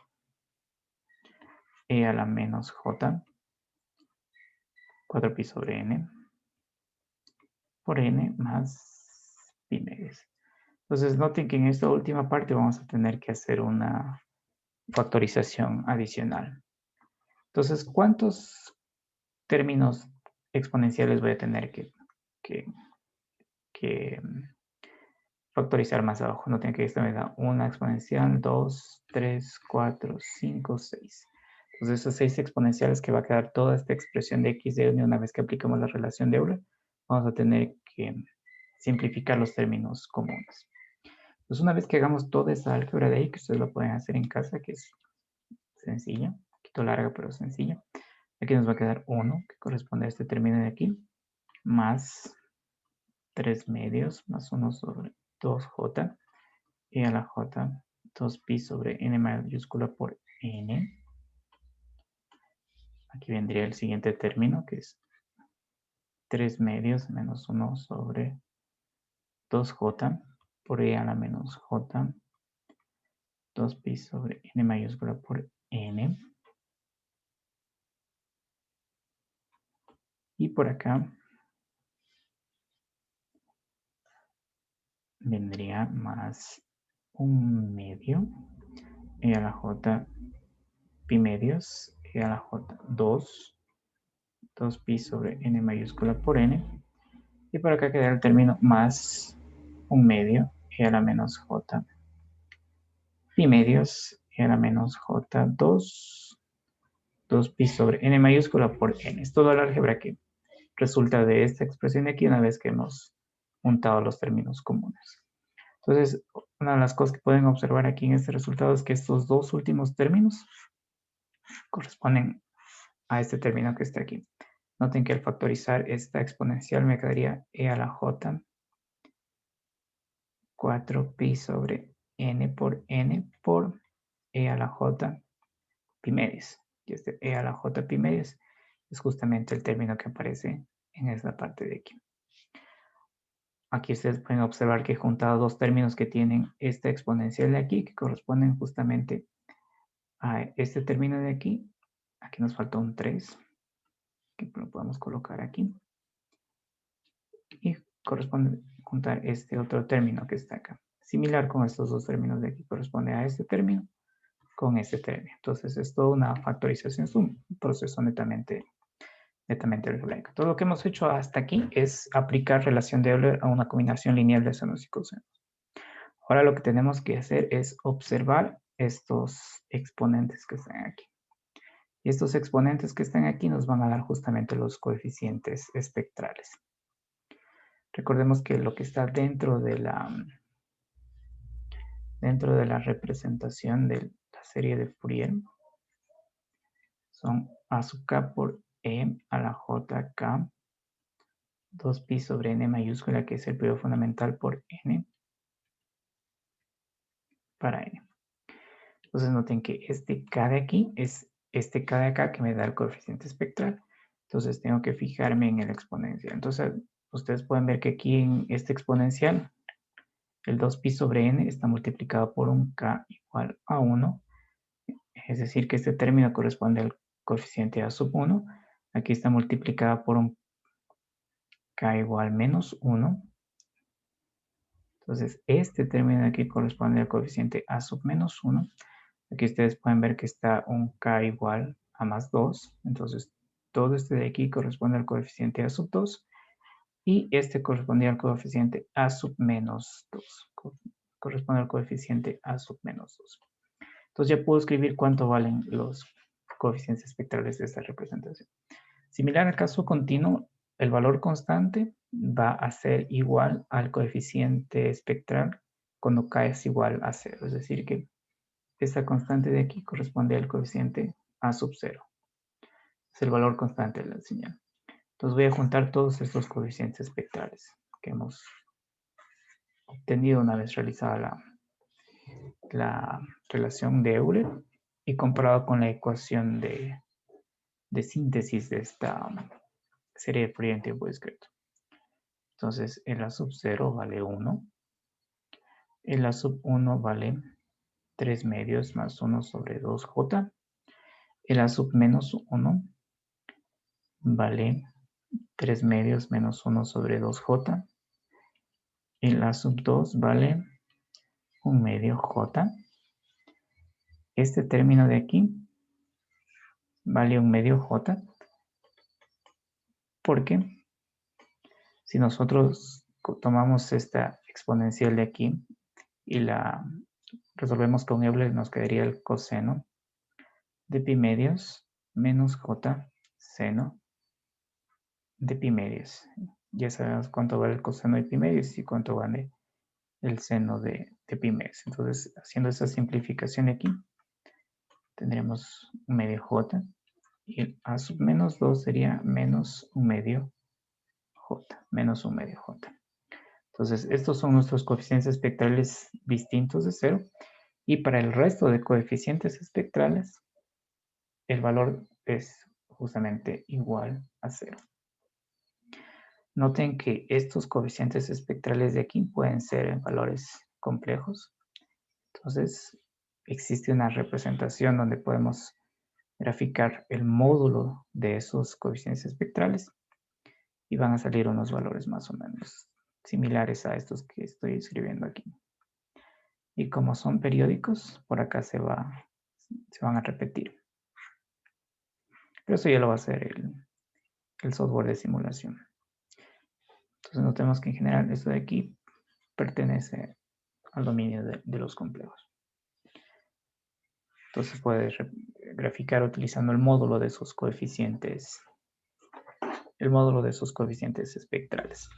[SPEAKER 1] e a la menos j 4pi sobre n por n más pi medios. Entonces noten que en esta última parte vamos a tener que hacer una factorización adicional. Entonces, ¿cuántos términos exponenciales voy a tener que factorizar más abajo? Noten que esta me da una exponencial, 2, 3, 4, 5, 6. Entonces, esas 6 exponenciales que va a quedar toda esta expresión de x de n una vez que apliquemos la relación de Euler, vamos a tener que simplificar los términos comunes. Pues una vez que hagamos toda esa álgebra de ahí, que ustedes lo pueden hacer en casa, que es sencilla, un poquito larga pero sencilla. Aquí nos va a quedar 1, que corresponde a este término de aquí, más 3 medios, más 1 sobre 2j, y a la j 2pi sobre n mayúscula por n. Aquí vendría el siguiente término, que es 3 medios menos 1 sobre 2j por e a la menos j 2pi sobre n mayúscula por n. Y por acá vendría más 1 medio e a la j pi medios e a la j 2 pi sobre n mayúscula por n. Y por acá queda el término más 1 medio e a la menos j pi medios e a la menos j 2 pi sobre n mayúscula por n. Es toda la álgebra que resulta de esta expresión de aquí una vez que hemos juntado los términos comunes. Entonces, una de las cosas que pueden observar aquí en este resultado es que estos dos últimos términos corresponden a este término que está aquí. Noten que al factorizar esta exponencial me quedaría e a la j 4pi sobre n por e a la j pi medios. Y este e a la j pi medios es justamente el término que aparece en esta parte de aquí. Aquí ustedes pueden observar que he juntado dos términos que tienen esta exponencial de aquí, que corresponden justamente a este término de aquí. Aquí nos falta un 3, que lo podemos colocar aquí. Y corresponde juntar este otro término que está acá. Similar con estos dos términos de aquí, corresponde a este término con este término. Entonces es toda una factorización, es un proceso netamente algebraico. Todo lo que hemos hecho hasta aquí es aplicar relación de Euler a una combinación lineal de senos y cosenos. Ahora lo que tenemos que hacer es observar estos exponentes que están aquí. Y estos exponentes que están aquí nos van a dar justamente los coeficientes espectrales. Recordemos que lo que está dentro de la dentro de la representación de la serie de Fourier son a sub k por e a la jk 2pi sobre n mayúscula, que es el periodo fundamental, por n para n. Entonces noten que este k de aquí es este k de acá que me da el coeficiente espectral. Entonces tengo que fijarme en el exponencial. Entonces ustedes pueden ver que aquí en este exponencial el 2pi sobre n está multiplicado por un k igual a 1. Es decir, que este término corresponde al coeficiente a sub 1. Aquí está multiplicada por un k igual menos 1. Entonces, este término de aquí corresponde al coeficiente a sub menos 1. Aquí ustedes pueden ver que está un k igual a más 2. Entonces, todo este de aquí corresponde al coeficiente a sub 2. Y este corresponde al coeficiente a sub menos 2. Corresponde al coeficiente a sub menos 2. Entonces ya puedo escribir cuánto valen los coeficientes espectrales de esta representación. Similar al caso continuo, el valor constante va a ser igual al coeficiente espectral cuando k es igual a 0. Es decir, que esta constante de aquí corresponde al coeficiente a sub 0. Es el valor constante de la señal. Entonces voy a juntar todos estos coeficientes espectrales que hemos obtenido una vez realizada la relación de Euler y comparado con la ecuación de síntesis de esta serie de Fourier en tiempo discreto. Entonces, el A sub 0 vale 1. El A sub 1 vale 3 medios más 1 sobre 2j. El A sub menos 1 vale 3 medios menos 1 sobre 2j. El A sub 2 vale 1 medio j. Este término de aquí vale 1 medio j. Porque si nosotros tomamos esta exponencial de aquí y la resolvemos con Euler, nos quedaría el coseno de pi medios menos j seno de pi medios. Ya sabemos cuánto vale el coseno de pi medios y cuánto vale el seno de pi medios. Entonces, haciendo esa simplificación aquí, tendremos un medio j y el a sub menos 2 sería menos un medio j, menos un medio j. Entonces, estos son nuestros coeficientes espectrales distintos de 0. Y para el resto de coeficientes espectrales, el valor es justamente igual a 0. Noten que estos coeficientes espectrales de aquí pueden ser valores complejos. Entonces, existe una representación donde podemos graficar el módulo de esos coeficientes espectrales y van a salir unos valores más o menos similares a estos que estoy escribiendo aquí. Y como son periódicos, por acá se van a repetir. Pero eso ya lo va a hacer el software de simulación. Entonces notemos que en general esto de aquí pertenece al dominio de los complejos. Entonces puedes graficar utilizando el módulo de esos coeficientes, el módulo de esos coeficientes espectrales.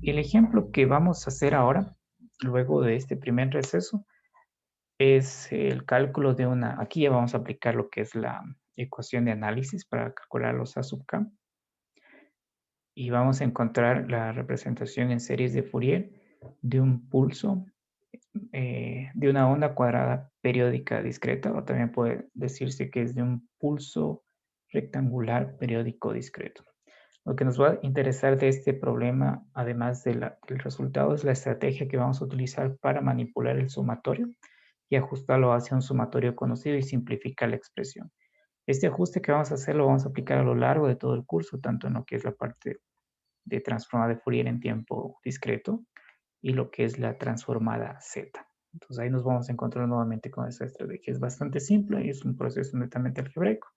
[SPEAKER 1] Y el ejemplo que vamos a hacer ahora, luego de este primer receso, es el cálculo de una, aquí ya vamos a aplicar lo que es la ecuación de análisis para calcular los A sub k. Y vamos a encontrar la representación en series de Fourier de un pulso, de una onda cuadrada periódica discreta, o también puede decirse que es de un pulso rectangular periódico discreto. Lo que nos va a interesar de este problema, además del resultado, es la estrategia que vamos a utilizar para manipular el sumatorio y ajustarlo hacia un sumatorio conocido y simplificar la expresión. Este ajuste que vamos a hacer lo vamos a aplicar a lo largo de todo el curso, tanto en lo que es la parte de transformada de Fourier en tiempo discreto y lo que es la transformada Z. Entonces ahí nos vamos a encontrar nuevamente con esta estrategia. Es bastante simple y es un proceso netamente algebraico,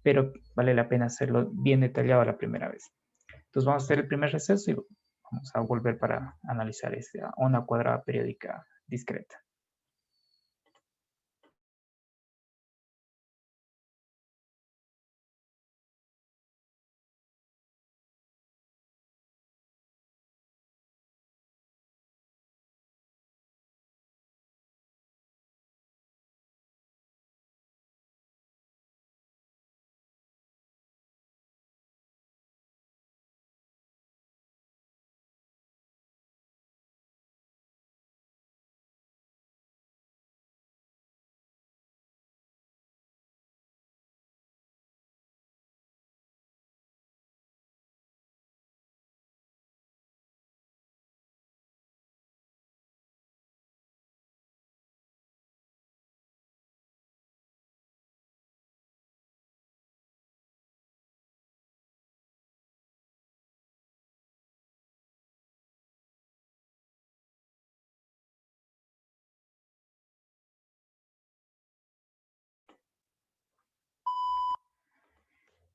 [SPEAKER 1] pero vale la pena hacerlo bien detallado la primera vez. Entonces vamos a hacer el primer receso y vamos a volver para analizar esta onda cuadrada periódica discreta.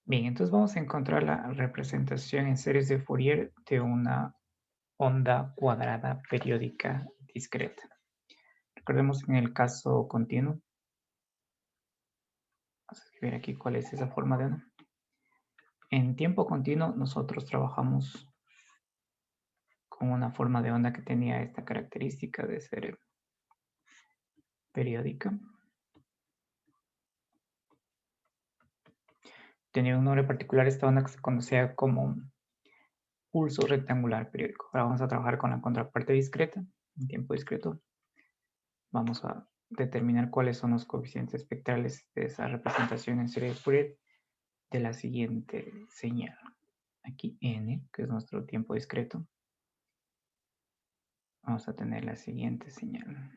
[SPEAKER 1] Bien, entonces vamos a encontrar la representación en series de Fourier de una onda cuadrada periódica discreta. Recordemos en el caso continuo. Vamos a escribir aquí cuál es esa forma de onda. En tiempo continuo nosotros trabajamos con una forma de onda que tenía esta característica de ser periódica. Tenía un nombre particular esta onda que se conocía como pulso rectangular periódico. Ahora vamos a trabajar con la contraparte discreta, en tiempo discreto. Vamos a determinar cuáles son los coeficientes espectrales de esa representación en serie de Fourier de la siguiente señal. Aquí n, que es nuestro tiempo discreto, vamos a tener la siguiente señal.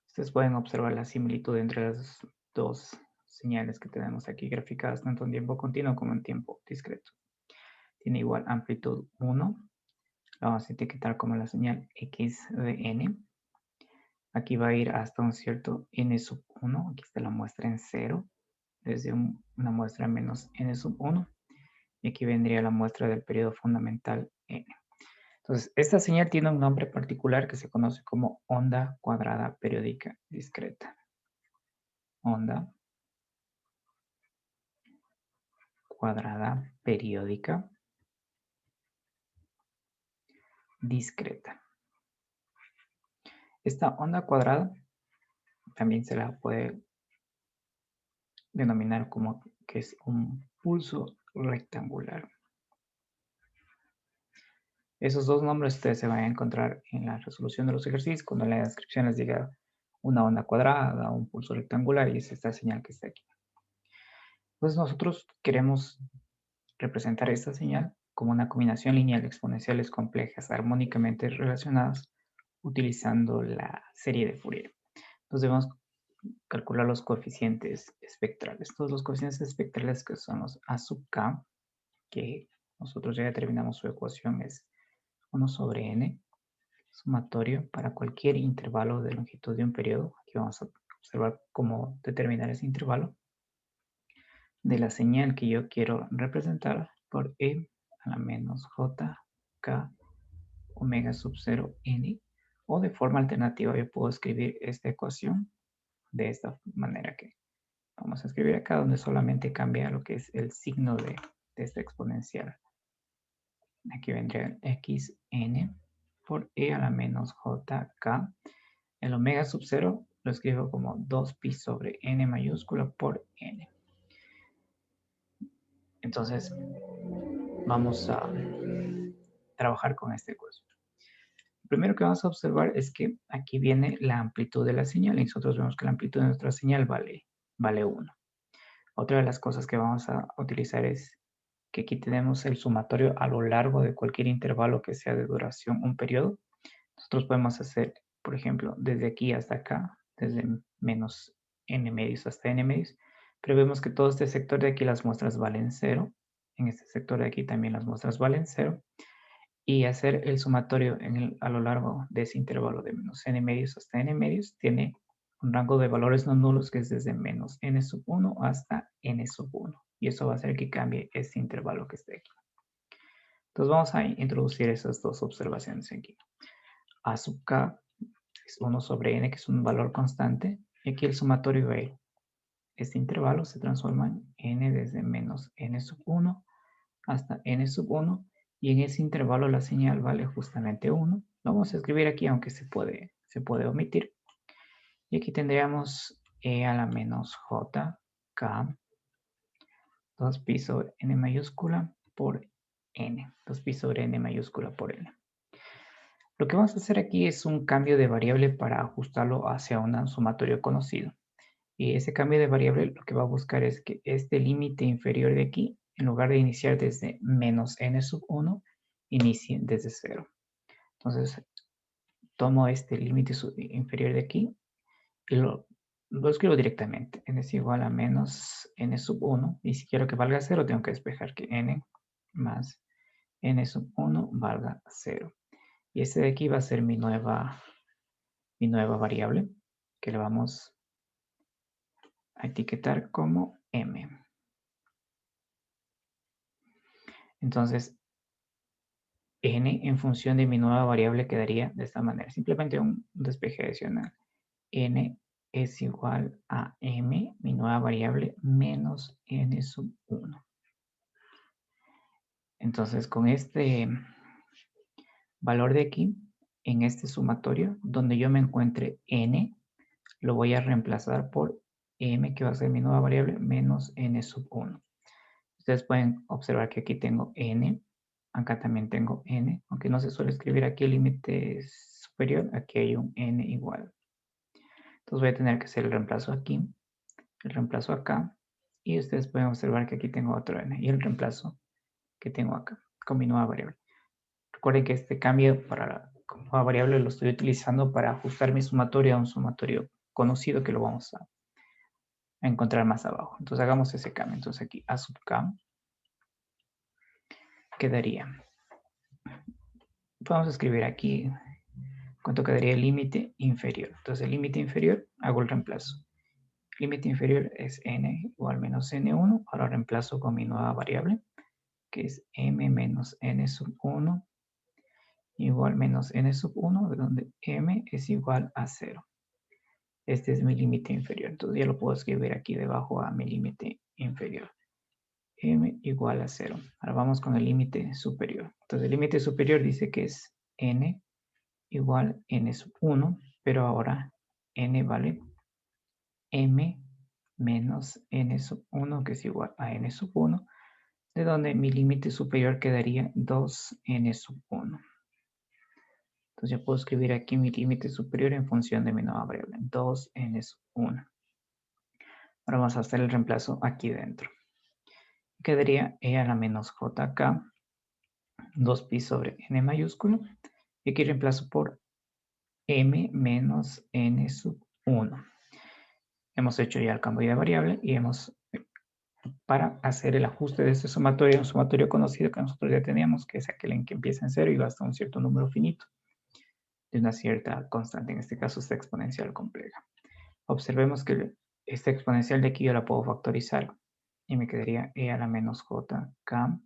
[SPEAKER 1] Ustedes pueden observar la similitud entre las dos señales que tenemos aquí graficadas tanto en tiempo continuo como en tiempo discreto. Tiene igual amplitud 1. La vamos a etiquetar como la señal x de n. Aquí va a ir hasta un cierto n sub 1. Aquí está la muestra en 0. Desde una muestra menos n sub 1. Y aquí vendría la muestra del periodo fundamental n. Entonces, esta señal tiene un nombre particular que se conoce como onda cuadrada periódica discreta. Onda cuadrada periódica discreta. Esta onda cuadrada también se la puede denominar como que es un pulso rectangular. Esos dos nombres ustedes se van a encontrar en la resolución de los ejercicios cuando en la descripción les diga una onda cuadrada, un pulso rectangular y es esta señal que está aquí. Pues nosotros queremos representar esta señal como una combinación lineal de exponenciales complejas armónicamente relacionadas utilizando la serie de Fourier. Entonces debemos calcular los coeficientes espectrales. Todos los coeficientes espectrales que son los A sub k, que nosotros ya determinamos su ecuación, es 1 sobre n, sumatorio para cualquier intervalo de longitud de un periodo. Aquí vamos a observar cómo determinar ese intervalo de la señal que yo quiero representar por e a la menos j k omega sub 0 n, o de forma alternativa yo puedo escribir esta ecuación de esta manera que vamos a escribir acá, donde solamente cambia lo que es el signo de esta exponencial. Aquí vendría xn por e a la menos jk. El omega sub 0 lo escribo como 2pi sobre n mayúscula por n. Entonces, vamos a trabajar con esta ecuación. Lo primero que vamos a observar es que aquí viene la amplitud de la señal y nosotros vemos que la amplitud de nuestra señal vale 1. Otra de las cosas que vamos a utilizar es que aquí tenemos el sumatorio a lo largo de cualquier intervalo que sea de duración un periodo. Nosotros podemos hacer, por ejemplo, desde aquí hasta acá, desde menos n medios hasta n medios, pero vemos que todo este sector de aquí las muestras valen 0. En este sector de aquí también las muestras valen 0. Y hacer el sumatorio a lo largo de ese intervalo de menos n medios hasta n medios tiene un rango de valores no nulos que es desde menos n sub 1 hasta n sub 1. Y eso va a hacer que cambie este intervalo que esté aquí. Entonces vamos a introducir esas dos observaciones aquí. A sub k es 1 sobre n, que es un valor constante. Y aquí el sumatorio de este intervalo se transforma en n desde menos n sub 1 hasta n sub 1. Y en ese intervalo la señal vale justamente 1. Lo vamos a escribir aquí, aunque se puede omitir. Y aquí tendríamos e a la menos j k 2pi sobre n mayúscula por n. 2pi sobre n mayúscula por n. Lo que vamos a hacer aquí es un cambio de variable para ajustarlo hacia un sumatorio conocido. Y ese cambio de variable lo que va a buscar es que este límite inferior de aquí, en lugar de iniciar desde menos n sub 1, inicie desde 0. Entonces, tomo este límite inferior de aquí y lo lo escribo directamente. N es igual a menos n sub 1. Y si quiero que valga 0, tengo que despejar que n más n sub 1 valga 0. Y este de aquí va a ser mi nueva variable, que le vamos a etiquetar como m. Entonces, n en función de mi nueva variable quedaría de esta manera. Simplemente un despeje adicional. N es igual a m, mi nueva variable, menos n sub 1. Entonces, con este valor de aquí, en este sumatorio, donde yo me encuentre n, lo voy a reemplazar por m, que va a ser mi nueva variable, menos n sub 1. Ustedes pueden observar que aquí tengo n, acá también tengo n, aunque no se suele escribir aquí el límite superior, aquí hay un n igual. Entonces voy a tener que hacer el reemplazo aquí, el reemplazo acá, y ustedes pueden observar que aquí tengo otro n, y el reemplazo que tengo acá, con mi nueva variable. Recuerden que este cambio para la nueva variable lo estoy utilizando para ajustar mi sumatorio a un sumatorio conocido que lo vamos a encontrar más abajo. Entonces hagamos ese cambio. Entonces aquí a sub k quedaría. Vamos a escribir aquí cuánto quedaría el límite inferior. Entonces el límite inferior, hago el reemplazo. El límite inferior es n igual menos n1. Ahora reemplazo con mi nueva variable, que es m menos n sub 1 igual menos n sub 1, de donde m es igual a 0. Este es mi límite inferior. Entonces ya lo puedo escribir aquí debajo a mi límite inferior. M igual a 0. Ahora vamos con el límite superior. Entonces el límite superior dice que es n igual n sub 1, pero ahora n vale m menos n sub 1, que es igual a n sub 1, de donde mi límite superior quedaría 2n sub 1. Entonces yo puedo escribir aquí mi límite superior en función de mi nueva variable, 2n sub 1. Ahora vamos a hacer el reemplazo aquí dentro. Quedaría e a la menos jk, 2pi sobre n mayúsculo. Y aquí reemplazo por m menos n sub 1. Hemos hecho ya el cambio de variable y para hacer el ajuste de este sumatorio, un sumatorio conocido que nosotros ya teníamos, que es aquel en que empieza en 0 y va hasta un cierto número finito, de una cierta constante, en este caso esta exponencial compleja. Observemos que esta exponencial de aquí yo la puedo factorizar y me quedaría e a la menos jk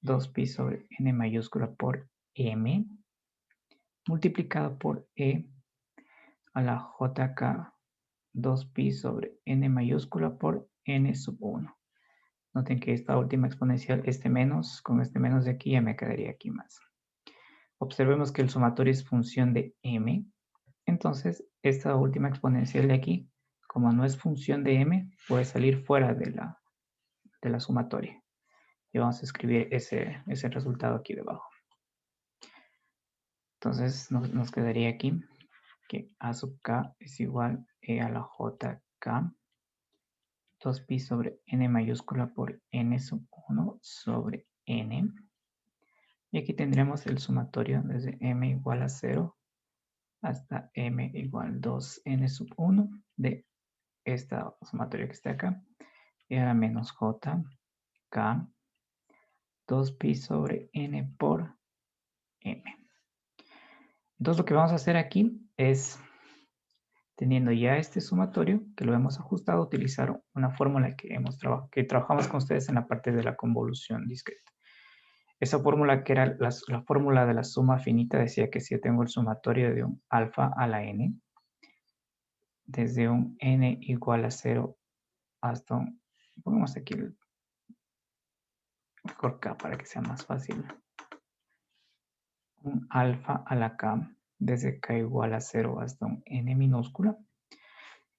[SPEAKER 1] 2pi sobre n mayúscula por m multiplicado por e a la jk 2pi sobre n mayúscula por n sub 1. Noten que esta última exponencial, con este menos de aquí ya me quedaría aquí más. Observemos que el sumatorio es función de m. Entonces, esta última exponencial de aquí, como no es función de m, puede salir fuera de la sumatoria. Y vamos a escribir ese resultado aquí debajo. Entonces, nos quedaría aquí que a sub k es igual e a la jk 2pi sobre n mayúscula por n sub 1 sobre n. Y aquí tendremos el sumatorio desde m igual a 0 hasta m igual 2n sub 1 de esta sumatoria que está acá. Y ahora menos j k 2pi sobre n por m. Entonces lo que vamos a hacer aquí es, teniendo ya este sumatorio, que lo hemos ajustado, utilizar una fórmula que trabajamos con ustedes en la parte de la convolución discreta. Esa fórmula, que era la fórmula de la suma finita, decía que si yo tengo el sumatorio de un alfa a la n, desde un n igual a 0 hasta un, pongamos aquí el mejor k para que sea más fácil, un alfa a la k, desde k igual a 0 hasta un n minúscula.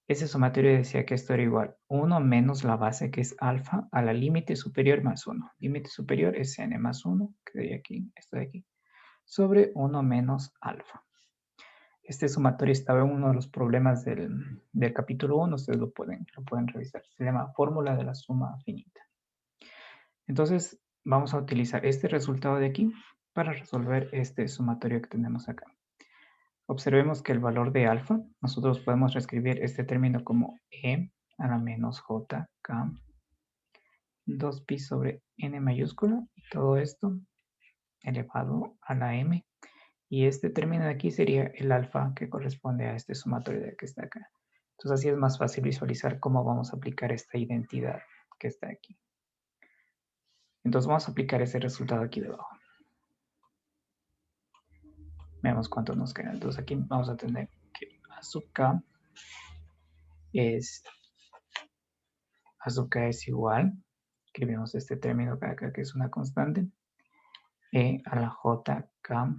[SPEAKER 1] Ese sumatorio decía que esto era igual 1 menos la base, que es alfa, a la límite superior más 1. Límite superior es n más 1, que de aquí, esto de aquí, sobre 1 menos alfa. Este sumatorio estaba en uno de los problemas del capítulo 1, ustedes lo pueden revisar. Se llama fórmula de la suma finita. Entonces, vamos a utilizar este resultado de aquí para resolver este sumatorio que tenemos acá. Observemos que el valor de alfa, nosotros podemos reescribir este término como e a la menos j k 2pi sobre n mayúscula, y todo esto elevado a la m. Y este término de aquí sería el alfa que corresponde a este sumatorio de que está acá. Entonces así es más fácil visualizar cómo vamos a aplicar esta identidad que está aquí. Entonces vamos a aplicar ese resultado aquí debajo. Veamos cuánto nos queda. Entonces aquí vamos a tener que a sub k es igual, escribimos este término acá que es una constante, e a la j k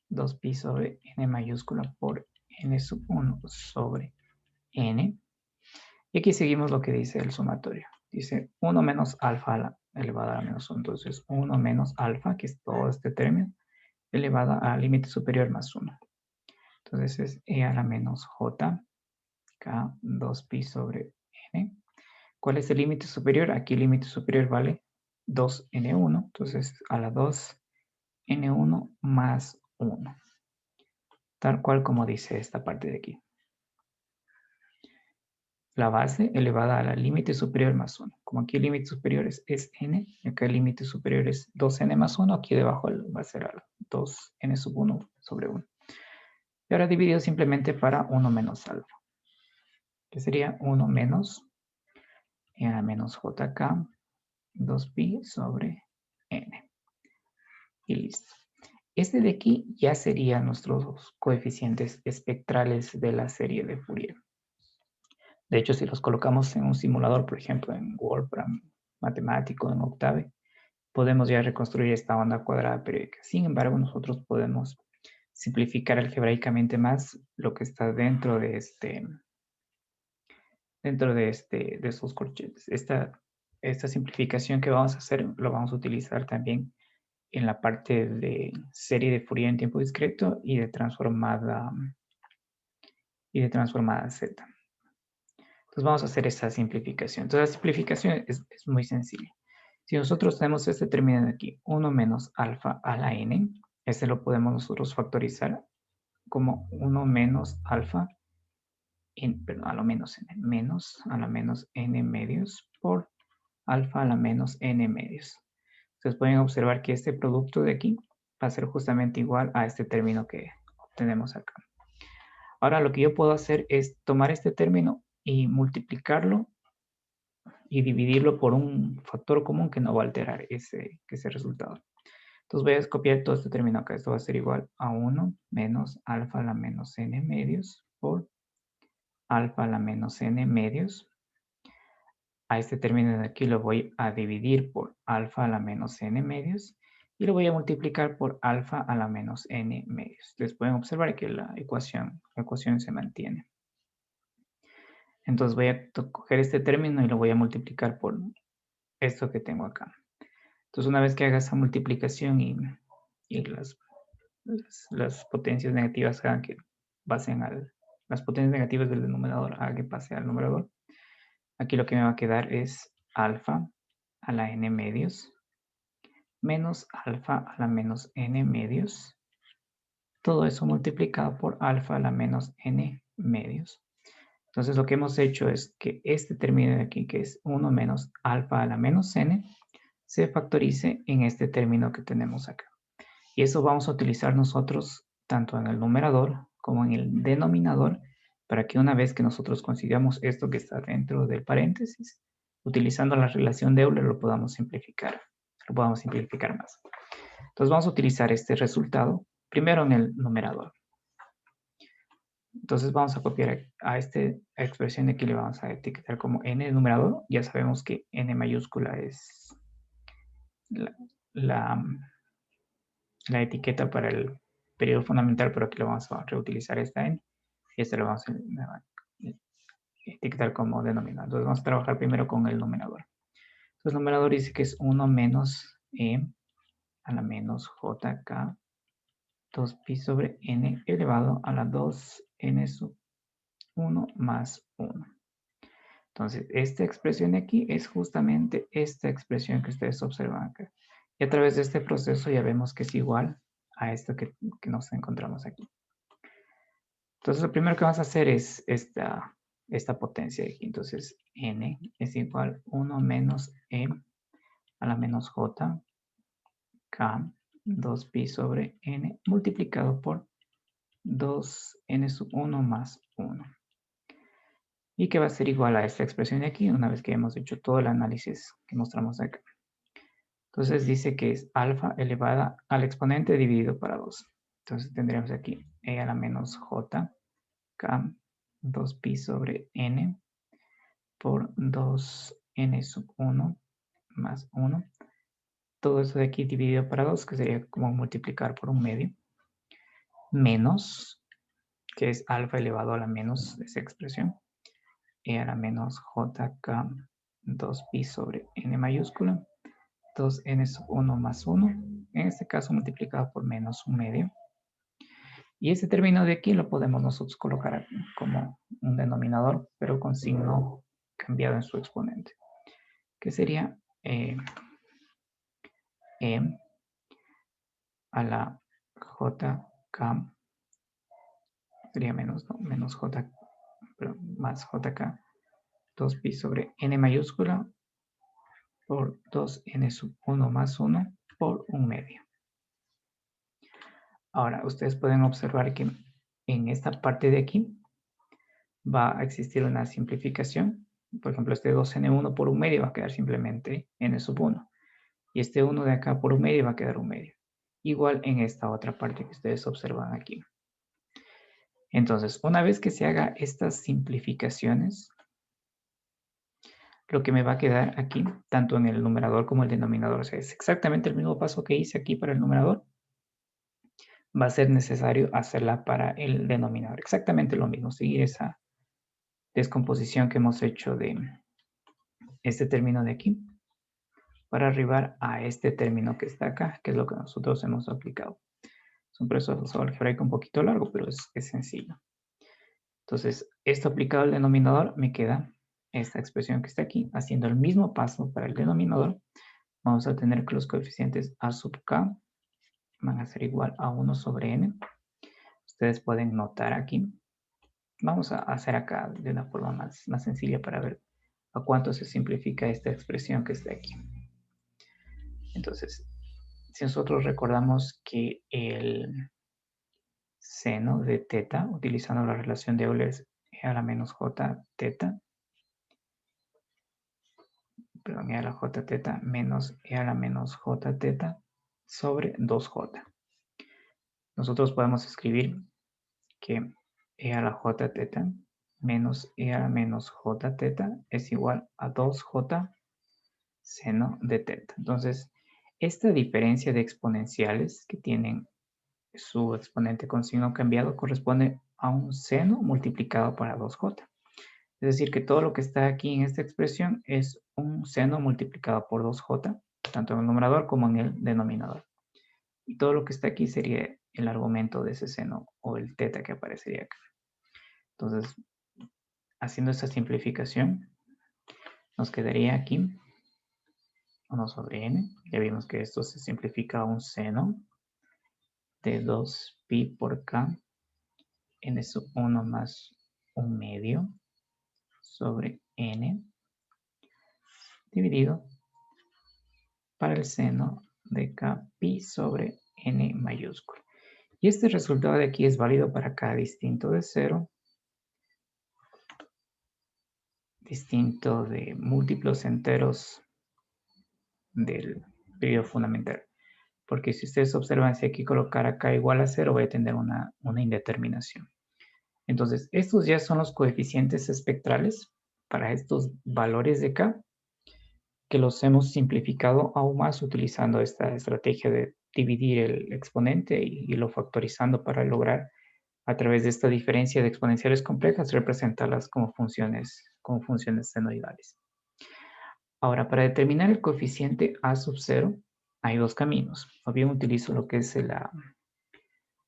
[SPEAKER 1] 2pi sobre n mayúscula por n sub 1 sobre n. Y aquí seguimos lo que dice el sumatorio. Dice 1 menos alfa elevada a la menos 1. Entonces 1 menos alfa, que es todo este término, elevada al límite superior más 1. Entonces es e a la menos j k 2pi sobre n. ¿Cuál es el límite superior? Aquí el límite superior vale 2n1. Entonces a la 2n1 más 1. Tal cual como dice esta parte de aquí. La base elevada al límite superior más 1. Como aquí el límite superior es n, y acá el límite superior es 2n más 1, aquí debajo va a ser 2n sub 1 sobre 1. Y ahora dividido simplemente para 1 menos alfa, que sería 1 menos e a la menos jk 2pi sobre n. Y listo. Este de aquí ya serían nuestros coeficientes espectrales de la serie de Fourier. De hecho, si los colocamos en un simulador, por ejemplo, en Wolfram matemático, en Octave, podemos ya reconstruir esta onda cuadrada periódica. Sin embargo, nosotros podemos simplificar algebraicamente más lo que está dentro de esos corchetes. Esta simplificación que vamos a hacer, lo vamos a utilizar también en la parte de serie de Fourier en tiempo discreto y de transformada Z. Entonces vamos a hacer esa simplificación. Entonces la simplificación es muy sencilla. Si nosotros tenemos este término de aquí, 1 menos alfa a la n, este lo podemos nosotros factorizar como 1 menos alfa, perdón, a lo menos n, menos a la menos n medios por alfa a la menos n medios. Ustedes pueden observar que este producto de aquí va a ser justamente igual a este término que obtenemos acá. Ahora lo que yo puedo hacer es tomar este término y multiplicarlo y dividirlo por un factor común que no va a alterar ese resultado. Entonces voy a copiar todo este término acá. Esto va a ser igual a 1 menos alfa a la menos n medios por alfa a la menos n medios. A este término de aquí lo voy a dividir por alfa a la menos n medios y lo voy a multiplicar por alfa a la menos n medios. Ustedes pueden observar que la ecuación se mantiene. Entonces voy a coger este término y lo voy a multiplicar por esto que tengo acá. Entonces una vez que haga esa multiplicación y las potencias negativas hagan que pasen las potencias negativas del denominador hagan que pase al numerador, aquí lo que me va a quedar es alfa a la n medios menos alfa a la menos n medios. Todo eso multiplicado por alfa a la menos n medios. Entonces lo que hemos hecho es que este término de aquí, que es 1 menos alfa a la menos n, se factorice en este término que tenemos acá. Y eso vamos a utilizar nosotros tanto en el numerador como en el denominador para que una vez que nosotros consigamos esto que está dentro del paréntesis, utilizando la relación de Euler lo podamos simplificar más. Entonces vamos a utilizar este resultado primero en el numerador. Entonces vamos a copiar a esta expresión de aquí, le vamos a etiquetar como n el numerador. Ya sabemos que n mayúscula es la etiqueta para el periodo fundamental, pero aquí lo vamos a reutilizar esta n y este lo vamos a etiquetar como denominador. Entonces vamos a trabajar primero con el numerador. Entonces el numerador dice que es 1 menos e a la menos jk 2pi sobre n elevado a la 2n sub 1 más 1. Entonces, esta expresión de aquí es justamente esta expresión que ustedes observan acá. Y a través de este proceso ya vemos que es igual a esto que nos encontramos aquí. Entonces, lo primero que vamos a hacer es esta potencia de aquí. Entonces, n es igual a 1 menos e a la menos j, k, 2pi sobre n, multiplicado por 2n sub 1 más 1. Y que va a ser igual a esta expresión de aquí, una vez que hemos hecho todo el análisis que mostramos acá. Entonces dice que es alfa elevada al exponente dividido para 2. Entonces tendríamos aquí e a la menos j, k, 2pi sobre n por 2n sub 1 más 1. Todo eso de aquí dividido para 2, que sería como multiplicar por un medio, menos, que es alfa elevado a la menos de esa expresión, e a la menos jk 2pi sobre n mayúscula, 2n sub 1 más 1, en este caso multiplicado por menos un medio. Y este término de aquí lo podemos nosotros colocar como un denominador, pero con signo cambiado en su exponente, que sería e a la jk, sería menos, ¿no? Menos j, pero más jk, 2pi sobre n mayúscula por 2n sub 1 más 1 por un medio. Ahora, ustedes pueden observar que en esta parte de aquí va a existir una simplificación. Por ejemplo, este 2n1 por un medio va a quedar simplemente n sub 1. Y este 1 de acá por un medio va a quedar un medio. Igual en esta otra parte que ustedes observan aquí. Entonces, una vez que se haga estas simplificaciones, lo que me va a quedar aquí, tanto en el numerador como el denominador, o sea, es exactamente el mismo paso que hice aquí para el numerador, va a ser necesario hacerla para el denominador. Exactamente lo mismo, seguir esa descomposición que hemos hecho de este término de aquí para arribar a este término que está acá, que es lo que nosotros hemos aplicado. Es un proceso algebraico un poquito largo, pero es sencillo. Entonces, esto aplicado al denominador me queda esta expresión que está aquí. Haciendo el mismo paso para el denominador, vamos a tener que los coeficientes a sub k van a ser igual a 1 sobre n. Ustedes pueden notar aquí. Vamos a hacer acá de una forma más sencilla para ver a cuánto se simplifica esta expresión que está aquí. Entonces, si nosotros recordamos que el seno de teta, utilizando la relación de Euler, es e a la menos j teta, perdón, e a la j teta menos e a la menos j teta sobre 2j. Nosotros podemos escribir que e a la j teta menos e a la menos j teta es igual a 2j seno de teta. Entonces, esta diferencia de exponenciales que tienen su exponente con signo cambiado corresponde a un seno multiplicado para 2j. Es decir, que todo lo que está aquí en esta expresión es un seno multiplicado por 2j, tanto en el numerador como en el denominador. Y todo lo que está aquí sería el argumento de ese seno o el teta que aparecería acá. Entonces, haciendo esta simplificación, nos quedaría aquí 1 sobre n. Ya vimos que esto se simplifica a un seno de 2pi por k n sub 1 más un medio sobre n dividido para el seno de k pi sobre n mayúscula. Y este resultado de aquí es válido para cada distinto de 0, distinto de múltiplos enteros del periodo fundamental. Porque si ustedes observan, si aquí colocar acá igual a 0, voy a tener una indeterminación. Entonces, estos ya son los coeficientes espectrales para estos valores de k, que los hemos simplificado aún más utilizando esta estrategia de dividir el exponente y lo factorizando para lograr, a través de esta diferencia de exponenciales complejas, representarlas como funciones senoidales. Ahora, para determinar el coeficiente a sub 0, hay dos caminos. O bien utilizo lo que es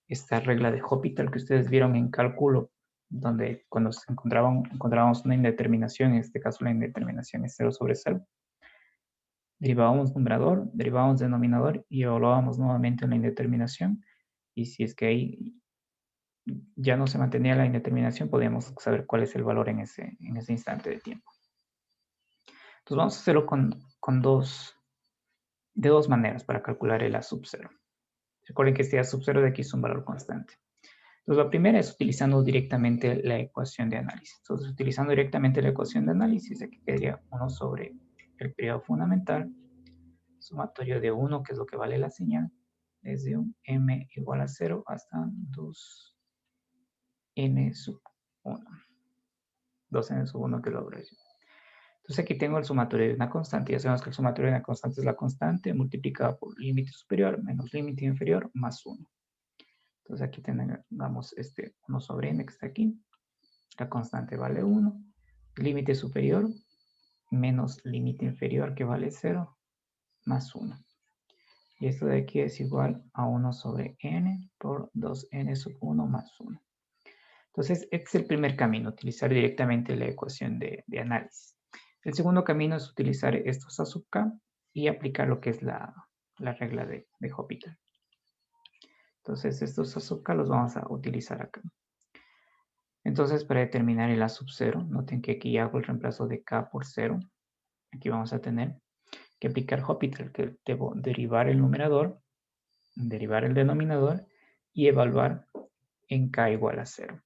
[SPEAKER 1] esta regla de Hospital que ustedes vieron en cálculo, donde cuando encontrábamos una indeterminación, en este caso la indeterminación es 0 sobre 0, derivábamos numerador, derivábamos denominador y evaluábamos nuevamente la indeterminación. Y si es que hay ya no se mantenía la indeterminación, podíamos saber cuál es el valor en ese instante de tiempo. Entonces vamos a hacerlo de dos maneras para calcular el A sub 0. Recuerden que este A sub 0 de aquí es un valor constante. Entonces la primera es utilizando directamente la ecuación de análisis. Entonces utilizando directamente la ecuación de análisis, aquí quedaría 1 sobre el periodo fundamental, sumatorio de 1, que es lo que vale la señal, desde un m igual a 0 hasta 2n sub 1. 2n sub 1, que es la duración. Entonces aquí tengo el sumatorio de una constante. Ya sabemos que el sumatorio de una constante es la constante multiplicada por límite superior menos límite inferior más 1. Entonces aquí tengamos este 1 sobre n que está aquí. La constante vale 1. Límite superior menos límite inferior que vale 0 más 1. Y esto de aquí es igual a 1 sobre n por 2n sub 1 más 1. Entonces este es el primer camino, utilizar directamente la ecuación de análisis. El segundo camino es utilizar estos A sub k y aplicar lo que es la regla de Hopital. Entonces estos A sub k los vamos a utilizar acá. Entonces para determinar el A sub 0, noten que aquí hago el reemplazo de k por 0. Aquí vamos a tener que aplicar Hopital, que debo derivar el numerador, derivar el denominador y evaluar en k igual a 0.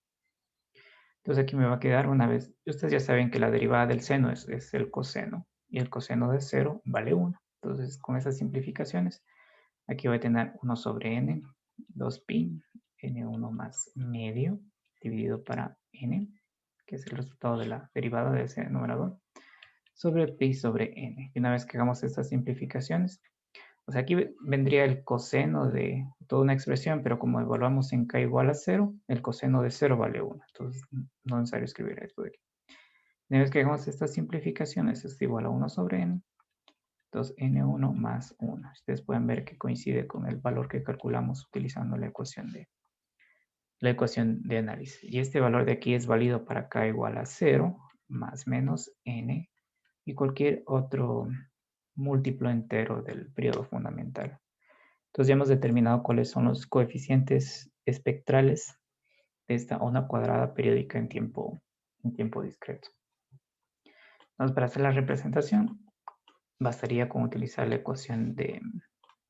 [SPEAKER 1] Entonces aquí me va a quedar una vez, ustedes ya saben que la derivada del seno es el coseno, y el coseno de 0 vale 1. Entonces con esas simplificaciones, aquí voy a tener 1 sobre n, 2pi, n1 más medio, dividido para n, que es el resultado de la derivada de ese numerador, sobre pi sobre n. Y una vez que hagamos estas simplificaciones, o sea, aquí vendría el coseno de toda una expresión, pero como evaluamos en k igual a 0, el coseno de 0 vale 1. Entonces, no es necesario escribir esto de aquí. Una vez que hagamos estas simplificaciones, es igual a 1 sobre n. Entonces, n1 más 1. Ustedes pueden ver que coincide con el valor que calculamos utilizando la ecuación de análisis. Y este valor de aquí es válido para k igual a 0, más menos n, y cualquier otro múltiplo entero del periodo fundamental. Entonces ya hemos determinado cuáles son los coeficientes espectrales de esta onda cuadrada periódica en tiempo discreto. Entonces para hacer la representación bastaría con utilizar la ecuación de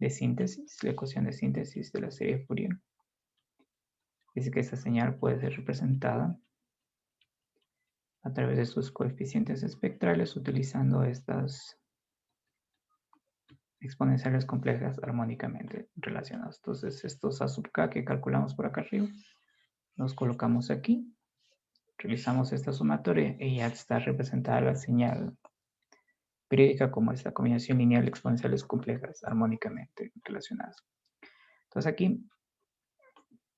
[SPEAKER 1] síntesis, la ecuación de síntesis de la serie Fourier. Dice que esta señal puede ser representada a través de sus coeficientes espectrales utilizando estas exponenciales complejas armónicamente relacionadas. Entonces estos A sub k que calculamos por acá arriba, los colocamos aquí, realizamos esta sumatoria y ya está representada la señal periódica como esta combinación lineal de exponenciales complejas armónicamente relacionadas. Entonces aquí,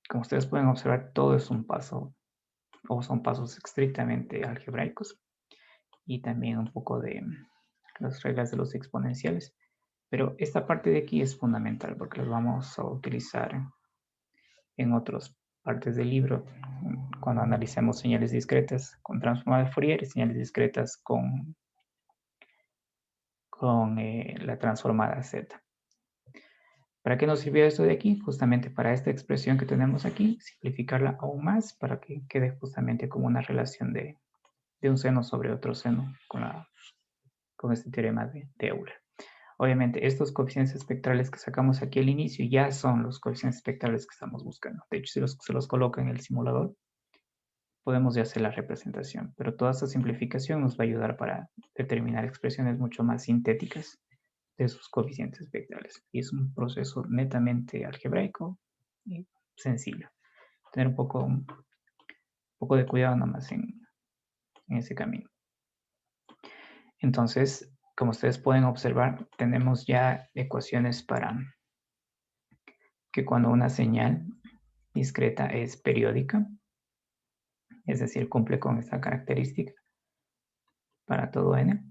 [SPEAKER 1] como ustedes pueden observar, todo es un paso, o son pasos estrictamente algebraicos y también un poco de las reglas de los exponenciales. Pero esta parte de aquí es fundamental porque las vamos a utilizar en otras partes del libro cuando analicemos señales discretas con transformada de Fourier y señales discretas con la transformada Z. ¿Para qué nos sirvió esto de aquí? Justamente para esta expresión que tenemos aquí, simplificarla aún más para que quede justamente como una relación de un seno sobre otro seno con este teorema de Euler. Obviamente, estos coeficientes espectrales que sacamos aquí al inicio ya son los coeficientes espectrales que estamos buscando. De hecho, si se los coloca en el simulador, podemos ya hacer la representación. Pero toda esta simplificación nos va a ayudar para determinar expresiones mucho más sintéticas de sus coeficientes espectrales. Y es un proceso netamente algebraico y sencillo. Tener un poco de cuidado nomás en ese camino. Entonces, como ustedes pueden observar, tenemos ya ecuaciones para que cuando una señal discreta es periódica, es decir, cumple con esta característica para todo n,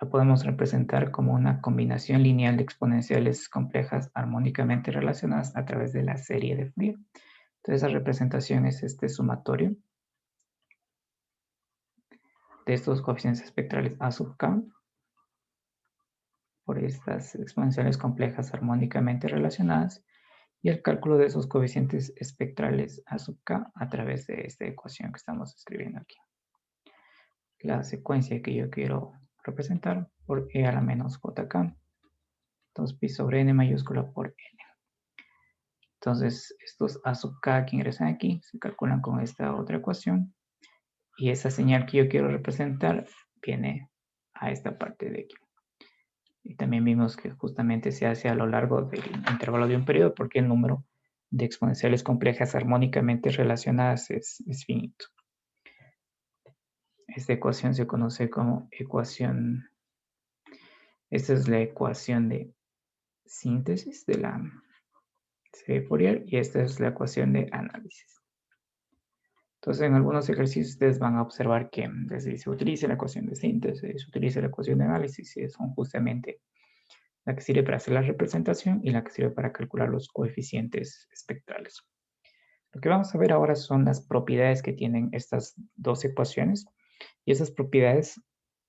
[SPEAKER 1] la podemos representar como una combinación lineal de exponenciales complejas armónicamente relacionadas a través de la serie de Fourier. Entonces, esa representación es este sumatorio de estos coeficientes espectrales A sub k por estas exponenciales complejas armónicamente relacionadas y el cálculo de esos coeficientes espectrales A sub k a través de esta ecuación que estamos escribiendo aquí. La secuencia que yo quiero representar por e a la menos jk, 2pi sobre n mayúscula por n. Entonces, estos A sub k que ingresan aquí se calculan con esta otra ecuación y esa señal que yo quiero representar viene a esta parte de aquí. Y también vimos que justamente se hace a lo largo del intervalo de un periodo porque el número de exponenciales complejas armónicamente relacionadas es finito. Esta ecuación se conoce como ecuación, esta es la ecuación de síntesis de la serie Fourier y esta es la ecuación de análisis. Entonces, en algunos ejercicios ustedes van a observar que se utiliza la ecuación de síntesis, se utiliza la ecuación de análisis y son justamente la que sirve para hacer la representación y la que sirve para calcular los coeficientes espectrales. Lo que vamos a ver ahora son las propiedades que tienen estas dos ecuaciones y esas propiedades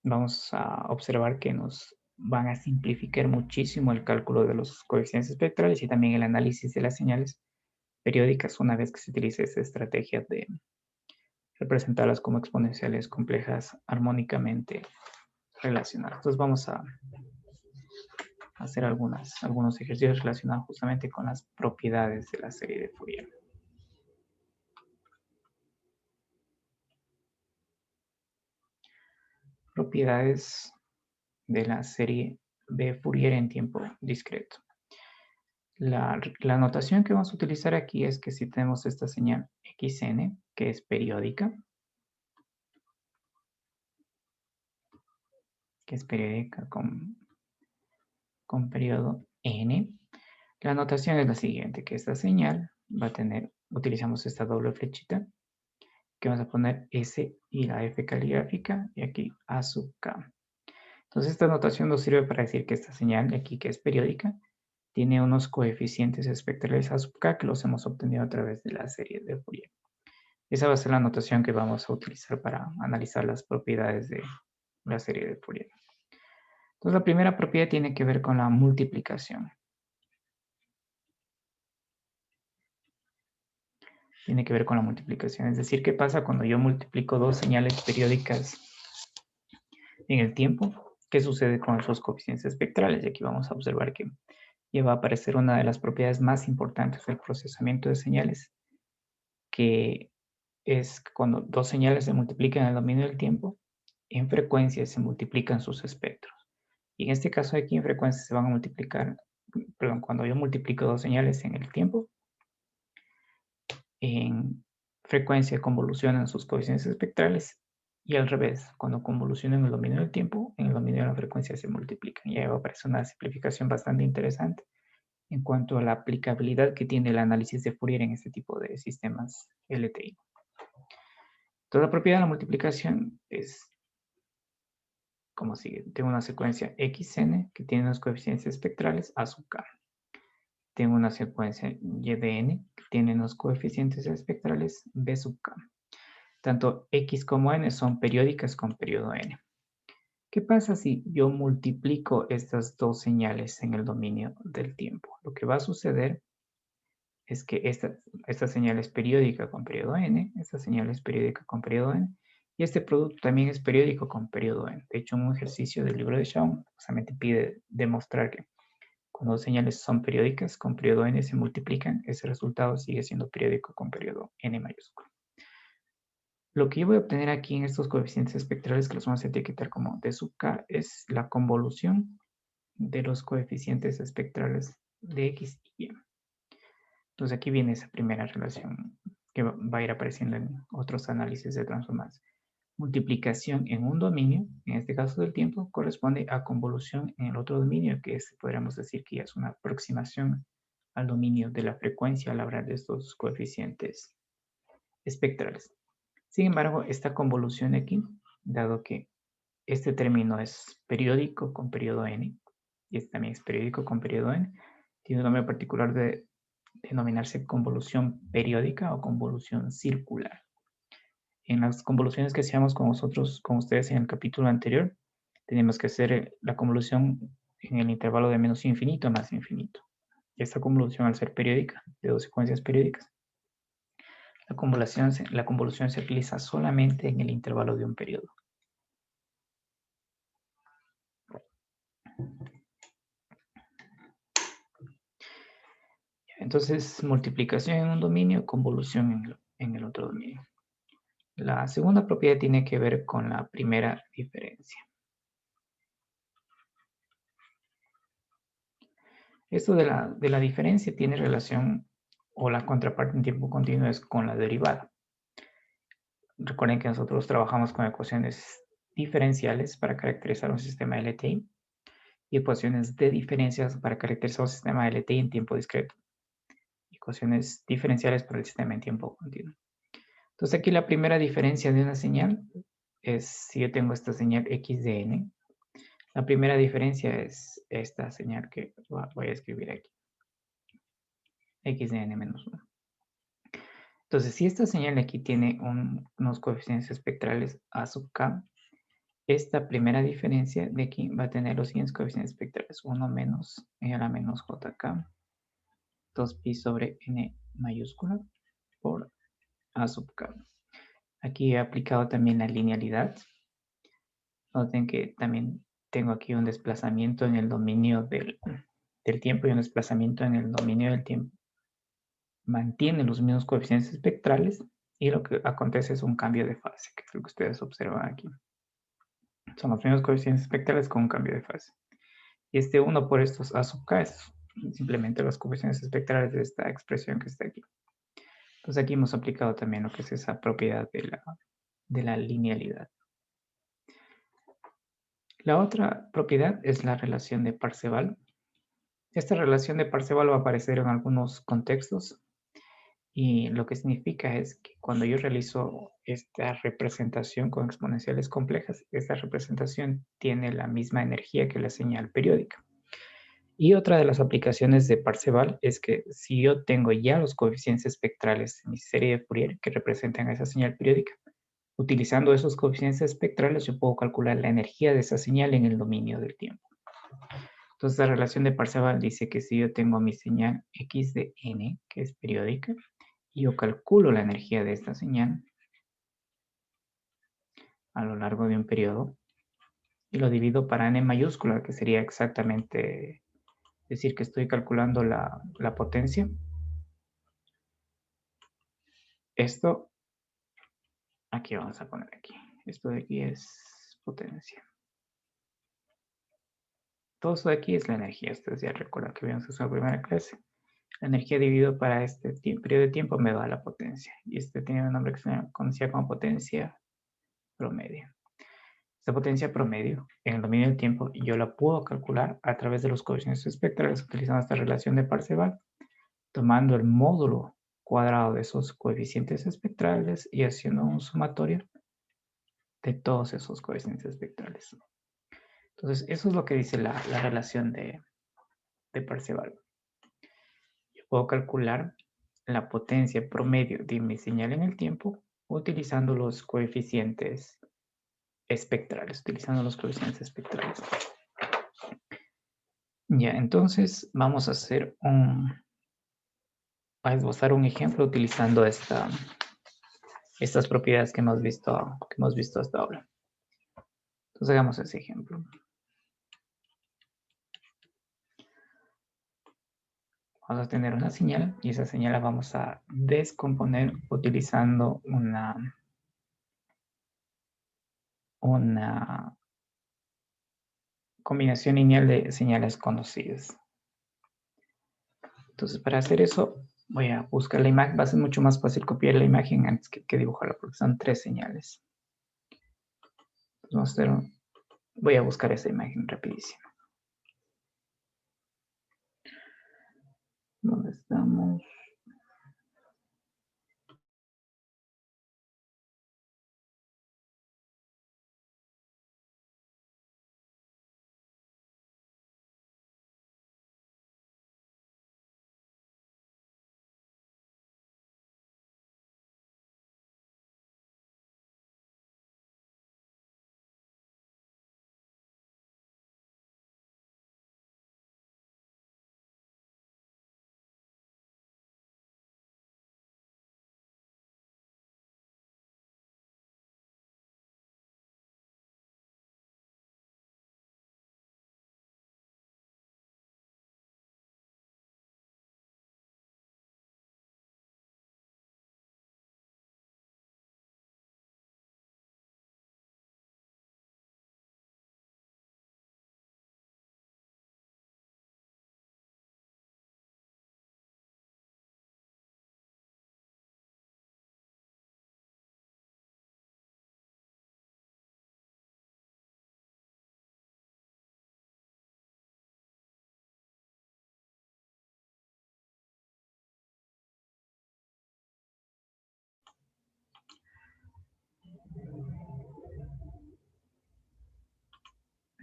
[SPEAKER 1] vamos a observar que nos van a simplificar muchísimo el cálculo de los coeficientes espectrales y también el análisis de las señales periódicas una vez que se utilice esta estrategia de representarlas como exponenciales complejas armónicamente relacionadas. Entonces vamos a hacer algunos ejercicios relacionados justamente con las propiedades de la serie de Fourier. Propiedades de la serie de Fourier en tiempo discreto. La notación que vamos a utilizar aquí es que si tenemos esta señal xn, que es periódica, con periodo n, la notación es la siguiente, que esta señal va a tener, utilizamos esta doble flechita, que vamos a poner S y la F caligráfica, y aquí A sub K. Entonces esta notación nos sirve para decir que esta señal de aquí, que es periódica, tiene unos coeficientes espectrales A sub K que los hemos obtenido a través de la serie de Fourier. Esa va a ser la notación que vamos a utilizar para analizar las propiedades de la serie de Fourier. Entonces la primera propiedad tiene que ver con la multiplicación. Tiene que ver con la multiplicación. Es decir, ¿qué pasa cuando yo multiplico dos señales periódicas en el tiempo? ¿Qué sucede con esos coeficientes espectrales? Y aquí vamos a observar que ya va a aparecer una de las propiedades más importantes del procesamiento de señales, que es cuando dos señales se multiplican en el dominio del tiempo, en frecuencia se multiplican sus espectros. Y en este caso aquí en frecuencia se van a multiplicar, perdón, cuando yo multiplico dos señales en el tiempo, en frecuencia convolucionan sus coeficientes espectrales y al revés, cuando convolucionan el dominio del tiempo, en el dominio de la frecuencia se multiplican. Y ahí va a aparecer una simplificación bastante interesante en cuanto a la aplicabilidad que tiene el análisis de Fourier en este tipo de sistemas LTI. Toda la propiedad de la multiplicación es como sigue. Tengo una secuencia xn que tiene unos coeficientes espectrales a sub k. Tengo una secuencia y de n que tiene unos coeficientes espectrales b sub k. Tanto x como n son periódicas con periodo n. ¿Qué pasa si yo multiplico estas dos señales en el dominio del tiempo? Lo que va a suceder es que esta señal es periódica con periodo n, esta señal es periódica con periodo n, y este producto también es periódico con periodo n. De hecho, un ejercicio del libro de Shaun justamente pide demostrar que cuando dos señales son periódicas con periodo n se multiplican, ese resultado sigue siendo periódico con periodo n mayúsculo. Lo que yo voy a obtener aquí en estos coeficientes espectrales, que los vamos a etiquetar como d sub k, es la convolución de los coeficientes espectrales de x y y. Entonces aquí viene esa primera relación que va a ir apareciendo en otros análisis de transformadas. Multiplicación en un dominio, en este caso del tiempo, corresponde a convolución en el otro dominio, que es, podríamos decir que ya es una aproximación al dominio de la frecuencia al hablar de estos coeficientes espectrales. Sin embargo, esta convolución aquí, dado que este término es periódico con periodo n, y este también es periódico con periodo n, tiene un nombre particular de denominarse convolución periódica o convolución circular. En las convoluciones que hacíamos con ustedes en el capítulo anterior, tenemos que hacer la convolución en el intervalo de menos infinito a más infinito. Esta convolución, al ser periódica, de dos secuencias periódicas, la convolución se realiza solamente en el intervalo de un periodo. Entonces, multiplicación en un dominio, convolución en el otro dominio. La segunda propiedad tiene que ver con la primera diferencia. Esto de la diferencia tiene relación, o la contraparte en tiempo continuo es con la derivada. Recuerden que nosotros trabajamos con ecuaciones diferenciales para caracterizar un sistema LTI y ecuaciones de diferencias para caracterizar un sistema LTI en tiempo discreto. Ecuaciones diferenciales para el sistema en tiempo continuo. Entonces aquí la primera diferencia de una señal es si yo tengo esta señal x de n. La primera diferencia es esta señal que voy a escribir aquí. X de n menos 1. Entonces, si esta señal aquí tiene unos coeficientes espectrales a sub k, esta primera diferencia de aquí va a tener los siguientes coeficientes espectrales. 1 menos e a la menos jk, 2pi sobre n mayúscula por a sub k. Aquí he aplicado también la linealidad. Noten que también tengo aquí un desplazamiento en el dominio del tiempo y un desplazamiento en el dominio del tiempo. Mantiene los mismos coeficientes espectrales y lo que acontece es un cambio de fase, que es lo que ustedes observan aquí. Son los mismos coeficientes espectrales con un cambio de fase. Y este 1 por estos a sub k es simplemente los coeficientes espectrales de esta expresión que está aquí. Entonces aquí hemos aplicado también lo que es esa propiedad de la linealidad. La otra propiedad es la relación de Parseval. Esta relación de Parseval va a aparecer en algunos contextos y lo que significa es que cuando yo realizo esta representación con exponenciales complejas, esta representación tiene la misma energía que la señal periódica. Y otra de las aplicaciones de Parseval es que si yo tengo ya los coeficientes espectrales en mi serie de Fourier que representan esa señal periódica, utilizando esos coeficientes espectrales yo puedo calcular la energía de esa señal en el dominio del tiempo. Entonces la relación de Parseval dice que si yo tengo mi señal x de n, que es periódica, y yo calculo la energía de esta señal a lo largo de un periodo y lo divido para n mayúscula, que sería exactamente decir que estoy calculando la potencia. Esto, aquí vamos a poner aquí. Esto de aquí es potencia. Todo eso de aquí es la energía. Ustedes ya recuerdan que vimos eso en la primera clase. La energía dividido para este periodo de tiempo me da la potencia. Y este tiene un nombre que se conocía como potencia promedio. Esta potencia promedio en el dominio del tiempo yo la puedo calcular a través de los coeficientes espectrales utilizando esta relación de Parseval, tomando el módulo cuadrado de esos coeficientes espectrales y haciendo un sumatorio de todos esos coeficientes espectrales. Entonces, eso es lo que dice la relación de Parseval. Yo puedo calcular la potencia promedio de mi señal en el tiempo utilizando los coeficientes espectrales, Ya, entonces vamos a hacer a esbozar un ejemplo utilizando estas propiedades que hemos visto hasta ahora. Entonces hagamos ese ejemplo. Vamos a tener una señal y esa señal la vamos a descomponer utilizando una combinación lineal de señales conocidas. Entonces, para hacer eso, voy a buscar la imagen. Va a ser mucho más fácil copiar la imagen antes que dibujarla, porque son 3 señales. Entonces, voy a buscar esa imagen rapidísimo. ¿Dónde estamos?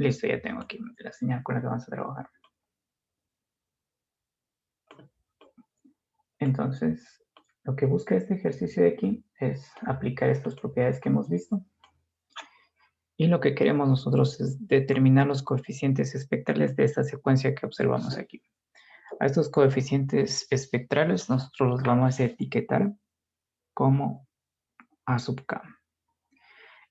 [SPEAKER 1] Listo, ya tengo aquí la señal con la que vamos a trabajar. Entonces, lo que busca este ejercicio de aquí es aplicar estas propiedades que hemos visto. Y lo que queremos nosotros es determinar los coeficientes espectrales de esta secuencia que observamos aquí. A estos coeficientes espectrales nosotros los vamos a etiquetar como A sub k.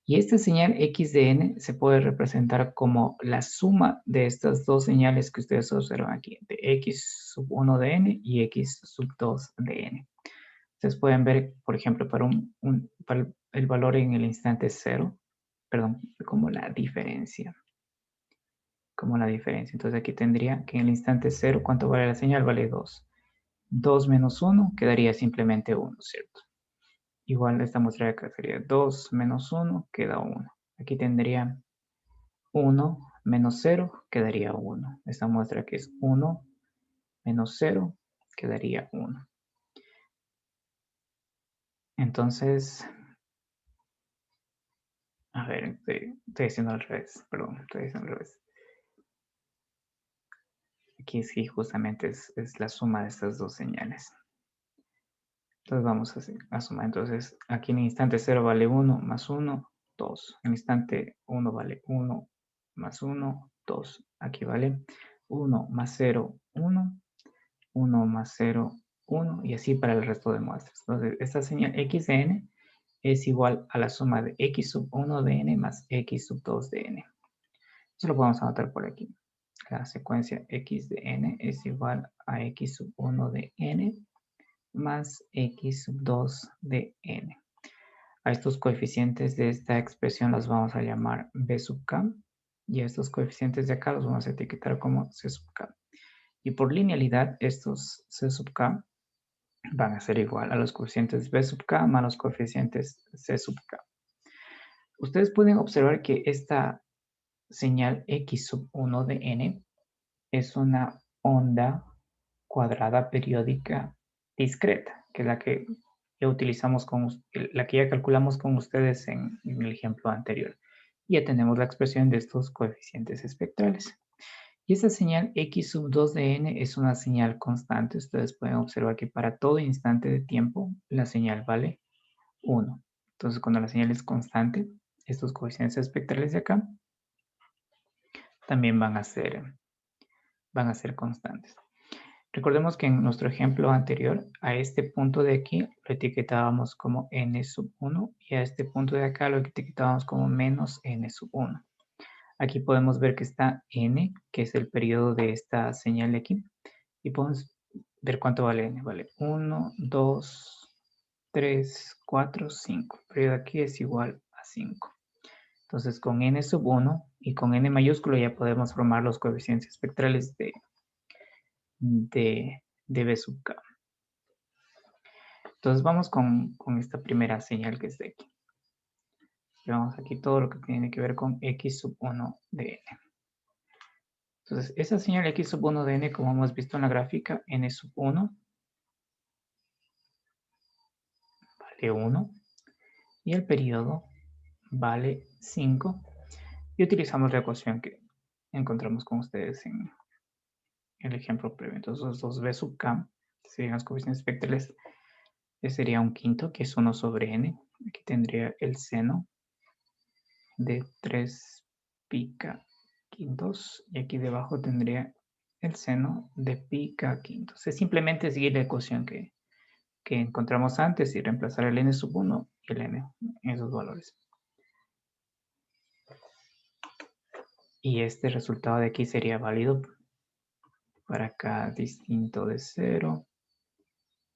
[SPEAKER 1] Y esta señal x de n se puede representar como la suma de estas dos señales que ustedes observan aquí, de x sub 1 de n y x sub 2 de n. Ustedes pueden ver, por ejemplo, para el valor en el instante 0, perdón, como la diferencia. Entonces aquí tendría que en el instante 0, ¿cuánto vale la señal? Vale 2. 2 menos 1 quedaría simplemente 1, ¿cierto? Igual esta muestra de acá sería 2 menos 1 queda 1. Aquí tendría 1 menos 0 quedaría 1. Esta muestra que es 1 menos 0 quedaría 1. Entonces, a ver, estoy haciendo al revés, perdón, estoy haciendo al revés. Aquí sí justamente es la suma de estas dos señales. Entonces vamos a sumar. Entonces aquí en el instante 0 vale 1 más 1, 2. En el instante 1 vale 1 más 1, 2. Aquí vale 1 más 0, 1. 1 más 0, 1. Y así para el resto de muestras. Entonces esta señal x de n es igual a la suma de x sub 1 de n más x sub 2 de n. Eso lo podemos anotar por aquí. La secuencia x de n es igual a x sub 1 de n más x sub 2 de n. A estos coeficientes de esta expresión los vamos a llamar b sub k y a estos coeficientes de acá los vamos a etiquetar como c sub k. Y por linealidad estos c sub k van a ser igual a los coeficientes b sub k más los coeficientes c sub k. Ustedes pueden observar que esta señal x sub 1 de n es una onda cuadrada periódica discreta, que es la que ya utilizamos la que ya calculamos con ustedes en el ejemplo anterior. Ya tenemos la expresión de estos coeficientes espectrales. Y esta señal x sub 2 de n es una señal constante. Ustedes pueden observar que para todo instante de tiempo la señal vale 1. Entonces, cuando la señal es constante, estos coeficientes espectrales de acá también van a ser constantes. Recordemos que en nuestro ejemplo anterior, a este punto de aquí lo etiquetábamos como n sub 1 y a este punto de acá lo etiquetábamos como menos n sub 1. Aquí podemos ver que está n, que es el periodo de esta señal de aquí, y podemos ver cuánto vale n. Vale 1, 2, 3, 4, 5. El periodo aquí es igual a 5. Entonces con n sub 1 y con n mayúsculo ya podemos formar los coeficientes espectrales de b sub k. Entonces vamos con esta primera señal que es de aquí. Llevamos aquí todo lo que tiene que ver con x sub 1 de n. Entonces esa señal x sub 1 de n, como hemos visto en la gráfica, n sub 1 vale 1 y el periodo vale 5. Y utilizamos la ecuación que encontramos con ustedes en el ejemplo previo. Entonces los dos b sub k, que serían los coeficientes espectrales, sería un quinto, que es 1 sobre n. Aquí tendría el seno de 3 pi k quintos. Y aquí debajo tendría el seno de pi k quintos. Es simplemente seguir la ecuación que encontramos antes y reemplazar el n sub 1 y el n en esos valores. Y este resultado de aquí sería válido para acá, distinto de 0,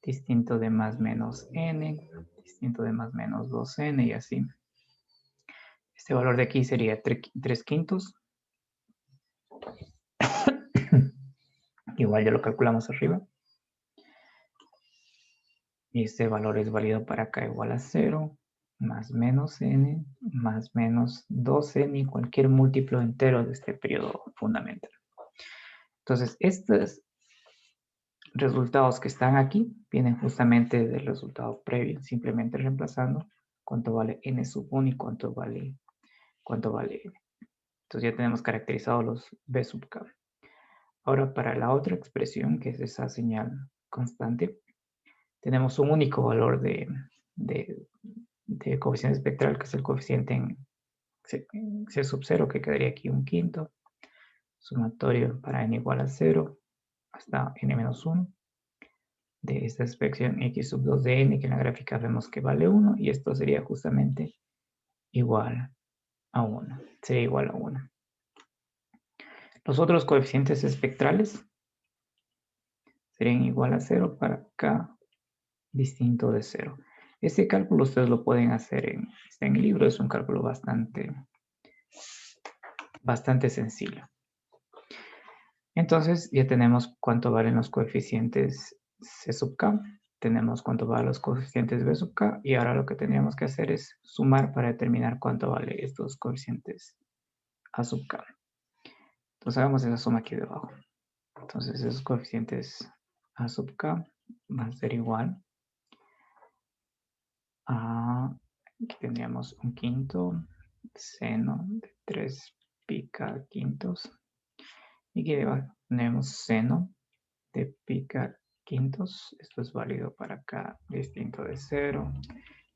[SPEAKER 1] distinto de más menos n, distinto de más menos 2n y así. Este valor de aquí sería 3 quintos. Igual ya lo calculamos arriba. Y este valor es válido para acá igual a 0, más menos n, más menos 2n y cualquier múltiplo entero de este periodo fundamental. Entonces, estos resultados que están aquí vienen justamente del resultado previo, simplemente reemplazando cuánto vale n sub 1 y cuánto vale n. Entonces Entonces ya tenemos caracterizados los b sub k. Ahora para la otra expresión, que es esa señal constante, tenemos un único valor de coeficiente espectral, que es el coeficiente en C sub 0, que quedaría aquí un quinto, sumatorio para n igual a 0 hasta n menos 1, de esta expresión x sub 2 de n, que en la gráfica vemos que vale 1, y esto sería justamente igual a 1, sería igual a 1. Los otros coeficientes espectrales serían igual a 0 para k distinto de 0. Este cálculo ustedes lo pueden hacer está en el libro, es un cálculo bastante sencillo. Entonces ya tenemos cuánto valen los coeficientes C sub k, tenemos cuánto valen los coeficientes B sub k, y ahora lo que tendríamos que hacer es sumar para determinar cuánto vale estos coeficientes A sub k. Entonces hagamos esa suma aquí debajo. Entonces esos coeficientes A sub k van a ser igual a, aquí tendríamos un quinto seno de 3 pi k quintos, y aquí debajo tenemos seno de pi k quintos. Esto es válido para k distinto de 0,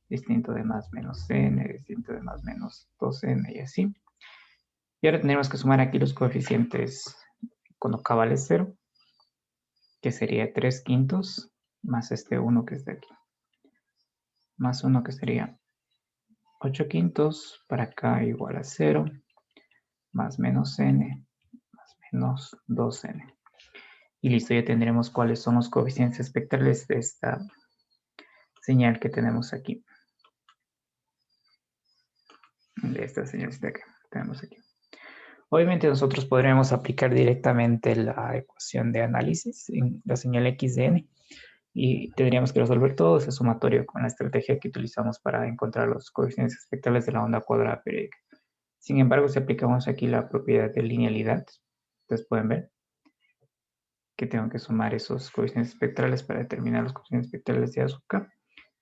[SPEAKER 1] distinto de más menos n, distinto de más menos 2n y así. Y ahora tenemos que sumar aquí los coeficientes cuando k vale 0, que sería 3 quintos más este 1 que está aquí, más 1 que sería 8 quintos para k igual a 0, más menos n, más menos 2n. Y listo, ya tendremos cuáles son los coeficientes espectrales de esta señal que tenemos aquí. De esta señalcita que tenemos aquí. Obviamente nosotros podríamos aplicar directamente la ecuación de análisis en la señal x de n, y tendríamos que resolver todo ese sumatorio con la estrategia que utilizamos para encontrar los coeficientes espectrales de la onda cuadrada periódica. Sin embargo, si aplicamos aquí la propiedad de linealidad, ustedes pueden ver que tengo que sumar esos coeficientes espectrales para determinar los coeficientes espectrales de A sub k.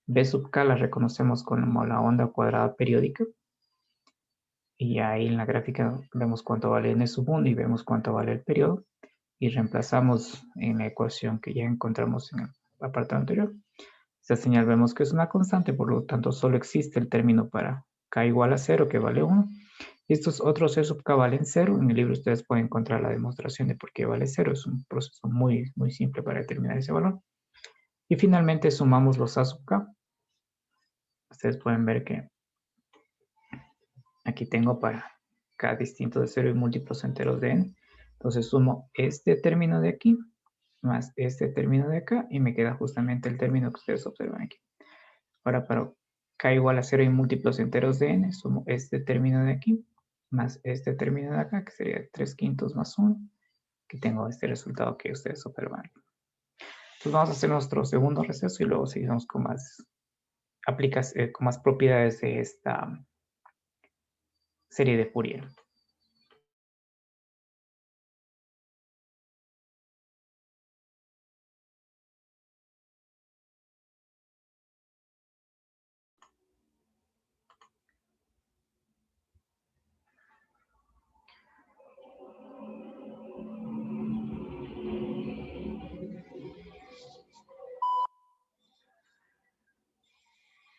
[SPEAKER 1] B sub k la reconocemos como la onda cuadrada periódica, y ahí en la gráfica vemos cuánto vale n sub 1 y vemos cuánto vale el periodo, y reemplazamos en la ecuación que ya encontramos en el apartado anterior. Esta señal vemos que es una constante, por lo tanto solo existe el término para k igual a 0, que vale 1. Y estos otros C sub k valen 0. En el libro ustedes pueden encontrar la demostración de por qué vale 0. Es un proceso muy simple para determinar ese valor. Y finalmente sumamos los A sub k. Ustedes pueden ver que aquí tengo para k distinto de 0 y múltiplos enteros de n. Entonces sumo este término de aquí más este término de acá, y me queda justamente el término que ustedes observan aquí. Ahora para k igual a 0 y múltiplos enteros de n, sumo este término de aquí más este término de acá, que sería 3 quintos más 1, que tengo este resultado que ustedes observan. Entonces vamos a hacer nuestro segundo receso y luego seguimos con con más propiedades de esta serie de Fourier.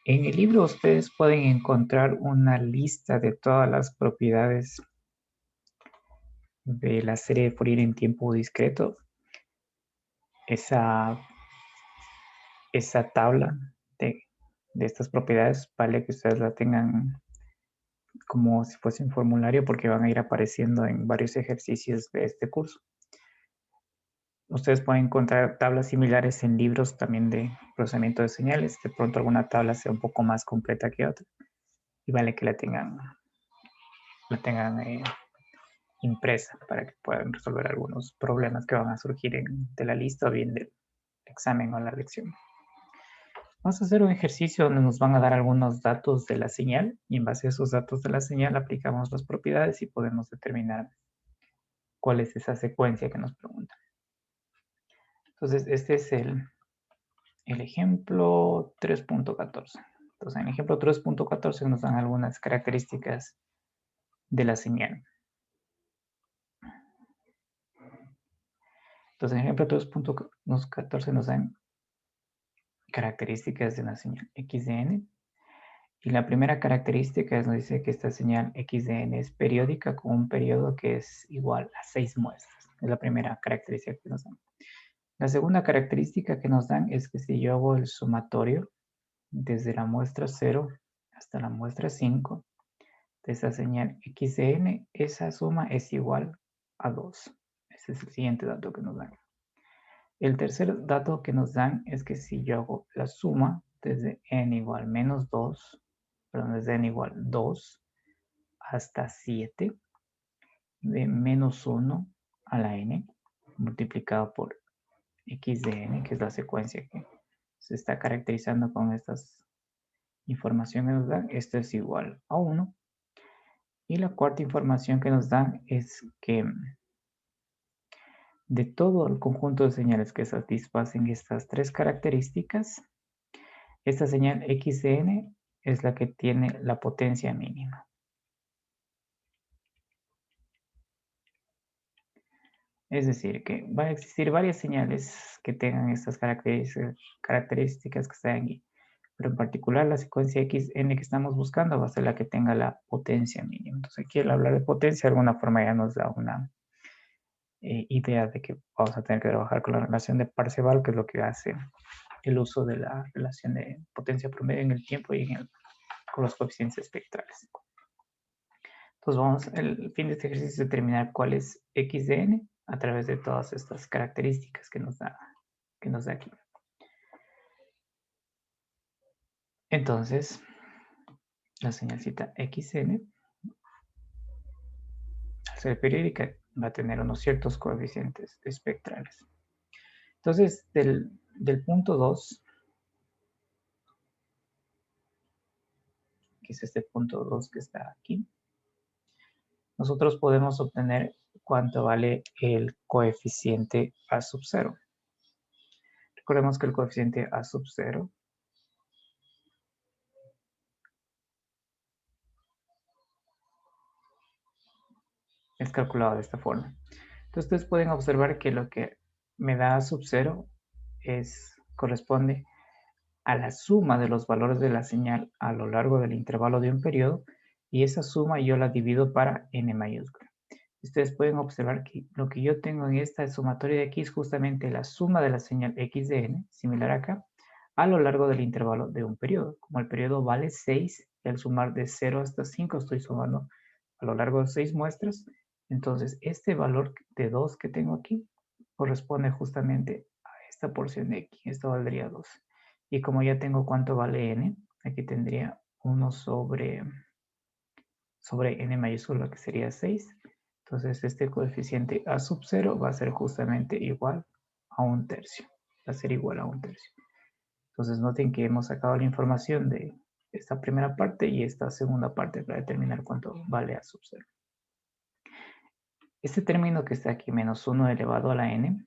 [SPEAKER 1] En el libro ustedes pueden encontrar una lista de todas las propiedades de la serie de Fourier en tiempo discreto. Esa tabla de estas propiedades vale que ustedes la tengan como si fuese un formulario, porque van a ir apareciendo en varios ejercicios de este curso. Ustedes pueden encontrar tablas similares en libros también de procesamiento de señales. De pronto alguna tabla sea un poco más completa que otra, y vale que la tengan impresa para que puedan resolver algunos problemas que van a surgir de la lista o bien del examen o la lección. Vamos a hacer un ejercicio donde nos van a dar algunos datos de la señal, y en base a esos datos de la señal aplicamos las propiedades y podemos determinar cuál es esa secuencia que nos preguntan. Entonces, este es el ejemplo 3.14. Entonces, en el ejemplo 3.14 nos dan algunas características de la señal. Entonces, en ejemplo 2.14 nos dan características de una señal x de n. Y la primera característica nos dice que esta señal x de n es periódica con un periodo que es igual a 6 muestras. Es la primera característica que nos dan. La segunda característica que nos dan es que si yo hago el sumatorio desde la muestra 0 hasta la muestra 5 de esa señal x de n, esa suma es igual a 2. Ese es el siguiente dato que nos dan. El tercer dato que nos dan es que si yo hago la suma desde n igual menos 2, perdón, desde n igual 2 hasta 7 de menos 1 a la n multiplicado por x de n, que es la secuencia que se está caracterizando con estas informaciones que nos dan, esto es igual a 1. Y la cuarta información que nos dan es que de todo el conjunto de señales que satisfacen estas tres características, esta señal x de n es la que tiene la potencia mínima. Es decir, que van a existir varias señales que tengan estas características que están aquí. Pero en particular la secuencia xn que estamos buscando va a ser la que tenga la potencia mínima. Entonces aquí al hablar de potencia de alguna forma ya nos da una idea de que vamos a tener que trabajar con la relación de Parseval, que es lo que hace el uso de la relación de potencia promedio en el tiempo y con los coeficientes espectrales. Entonces el fin de este ejercicio es determinar cuál es x de n a través de todas estas características que nos da aquí. Entonces, la señalcita xn, al ser periódica, va a tener unos ciertos coeficientes espectrales. Entonces, del punto 2, que es este punto 2 que está aquí, nosotros podemos obtener cuánto vale el coeficiente a sub 0. Recordemos que el coeficiente a sub 0 es calculado de esta forma. Entonces ustedes pueden observar que lo que me da a sub 0 corresponde a la suma de los valores de la señal a lo largo del intervalo de un periodo, y esa suma yo la divido para n mayúscula. Ustedes pueden observar que lo que yo tengo en esta sumatoria de aquí es justamente la suma de la señal x de n, similar acá, a lo largo del intervalo de un periodo. Como el periodo vale 6, y al sumar de 0 hasta 5 estoy sumando a lo largo de 6 muestras, entonces este valor de 2 que tengo aquí corresponde justamente a esta porción de aquí. Esto valdría 2. Y como ya tengo cuánto vale n, aquí tendría 1 sobre n mayúscula, que sería 6. Entonces este coeficiente a sub 0 va a ser justamente igual a 1/3. Va a ser igual a 1/3. Entonces noten que hemos sacado la información de esta primera parte y esta segunda parte para determinar cuánto vale a sub 0. Este término que está aquí, menos 1 elevado a la n,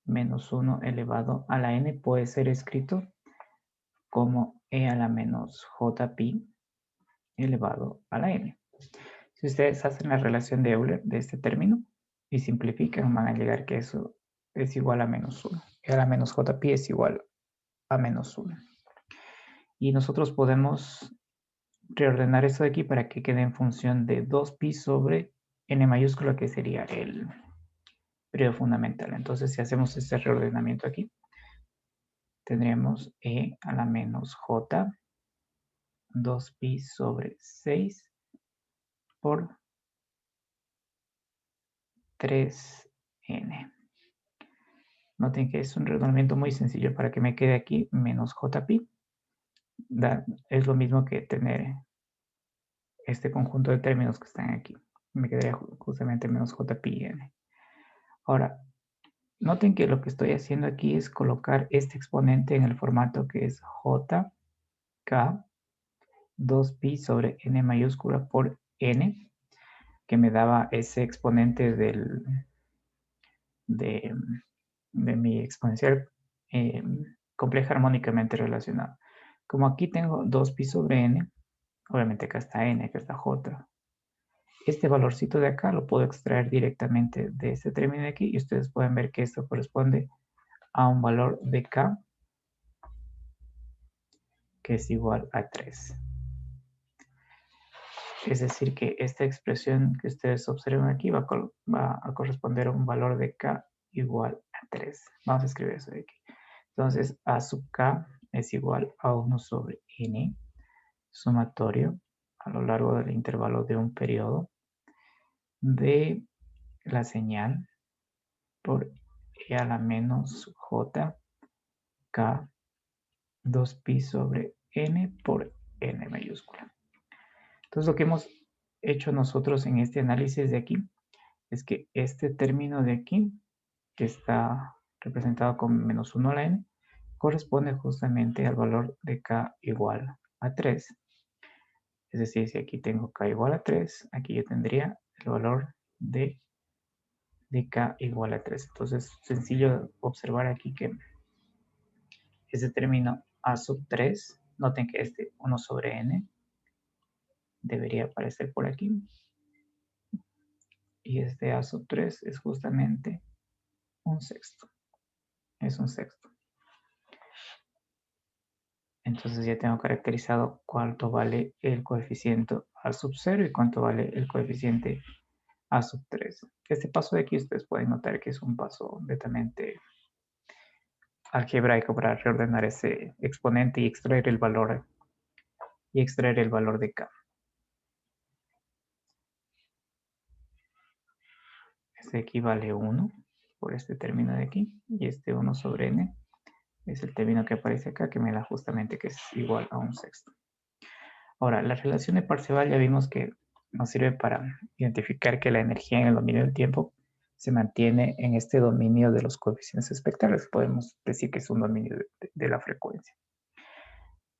[SPEAKER 1] menos 1 elevado a la n, puede ser escrito como e a la menos jpi elevado a la n. Si ustedes hacen la relación de Euler de este término y simplifican, van a llegar que eso es igual a menos 1. E a la menos jpi es igual a menos 1. Y nosotros podemos reordenar esto de aquí para que quede en función de 2pi sobre n mayúscula, que sería el periodo fundamental. Entonces, si hacemos este reordenamiento aquí, tendríamos e a la menos j 2pi sobre 6 por 3n. Noten que es un reordenamiento muy sencillo para que me quede aquí menos jpi. Es lo mismo que tener este conjunto de términos que están aquí. Me quedaría justamente menos jpi n. Ahora, noten que lo que estoy haciendo aquí es colocar este exponente en el formato que es jk 2pi sobre n mayúscula por n, que me daba ese exponente de mi exponencial compleja armónicamente relacionada. Como aquí tengo 2pi sobre n, obviamente acá está n, acá está j, Este valorcito de acá lo puedo extraer directamente de este término de aquí y ustedes pueden ver que esto corresponde a un valor de K que es igual a 3. Es decir, que esta expresión que ustedes observan aquí va a corresponder a un valor de K igual a 3. Vamos a escribir eso de aquí. Entonces, A sub K es igual a 1 sobre N sumatorio a lo largo del intervalo de un periodo de la señal por E a la menos J K 2pi sobre N por N mayúscula. Entonces, lo que hemos hecho nosotros en este análisis de aquí es que este término de aquí, que está representado con menos 1 a la n, corresponde justamente al valor de k igual a 3. Es decir, si aquí tengo k igual a 3, aquí yo tendría el valor de k igual a 3. Entonces, sencillo observar aquí que este término a sub 3, noten que este 1 sobre n debería aparecer por aquí. Y este a sub 3 es justamente un sexto. Es un sexto. Entonces ya tengo caracterizado cuánto vale el coeficiente a sub 0 y cuánto vale el coeficiente a sub 3. Este paso de aquí ustedes pueden notar que es un paso netamente algebraico para reordenar ese exponente y extraer el valor de k. Este aquí vale 1 por este término de aquí y este 1 sobre n es el término que aparece acá que me da justamente que es igual a un sexto. Ahora, la relación de Parseval ya vimos que nos sirve para identificar que la energía en el dominio del tiempo se mantiene en este dominio de los coeficientes espectrales. Podemos decir que es un dominio de la frecuencia.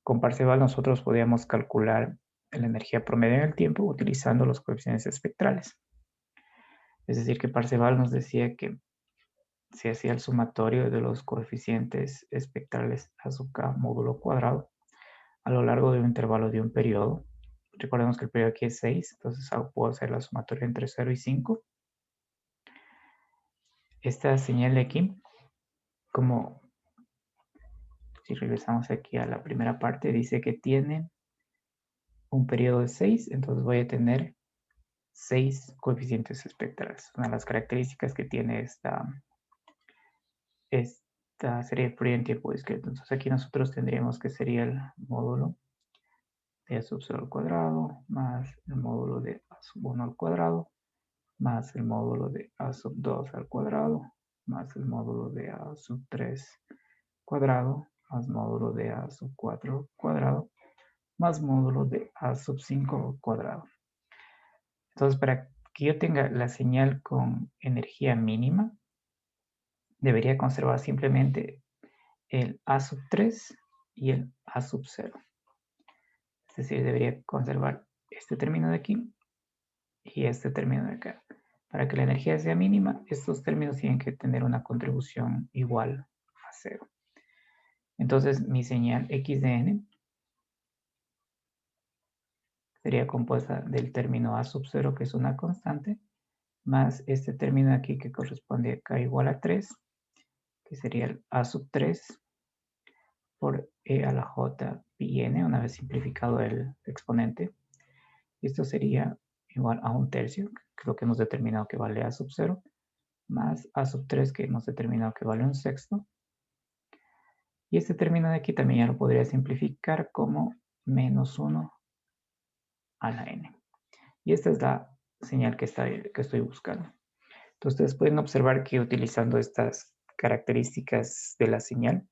[SPEAKER 1] Con Parseval nosotros podíamos calcular la energía promedio en el tiempo utilizando los coeficientes espectrales. Es decir, que Parseval nos decía que se hacía el sumatorio de los coeficientes espectrales a su k módulo cuadrado a lo largo de un intervalo de un periodo. Recordemos que el periodo aquí es 6, entonces puedo hacer la sumatoria entre 0 y 5. Esta señal de aquí, como si regresamos aquí a la primera parte, dice que tiene un periodo de 6, entonces voy a tener 6 coeficientes espectrales. Una de las características que tiene esta serie de Fourier en tiempo discreto. Entonces aquí nosotros tendríamos que sería el módulo de a sub 0 al cuadrado más el módulo de a sub 1 al cuadrado más el módulo de a sub 2 al cuadrado más el módulo de a sub 3 cuadrado más módulo de a sub 4 cuadrado más módulo de a sub 5 cuadrado. Entonces, para que yo tenga la señal con energía mínima, debería conservar simplemente el a sub 3 y el a sub 0. Es decir, debería conservar este término de aquí y este término de acá. Para que la energía sea mínima, estos términos tienen que tener una contribución igual a 0. Entonces, mi señal x de n sería compuesta del término a sub 0, que es una constante, más este término aquí que corresponde a k igual a 3, que sería el a sub 3 por e a la j pi n, una vez simplificado el exponente. Esto sería igual a un tercio, que es lo que hemos determinado que vale a sub 0, más a sub 3 que hemos determinado que vale un sexto. Y este término de aquí también ya lo podría simplificar como menos 1 a la n. Y esta es la señal que estoy buscando. Entonces ustedes pueden observar que utilizando estas características de la señal,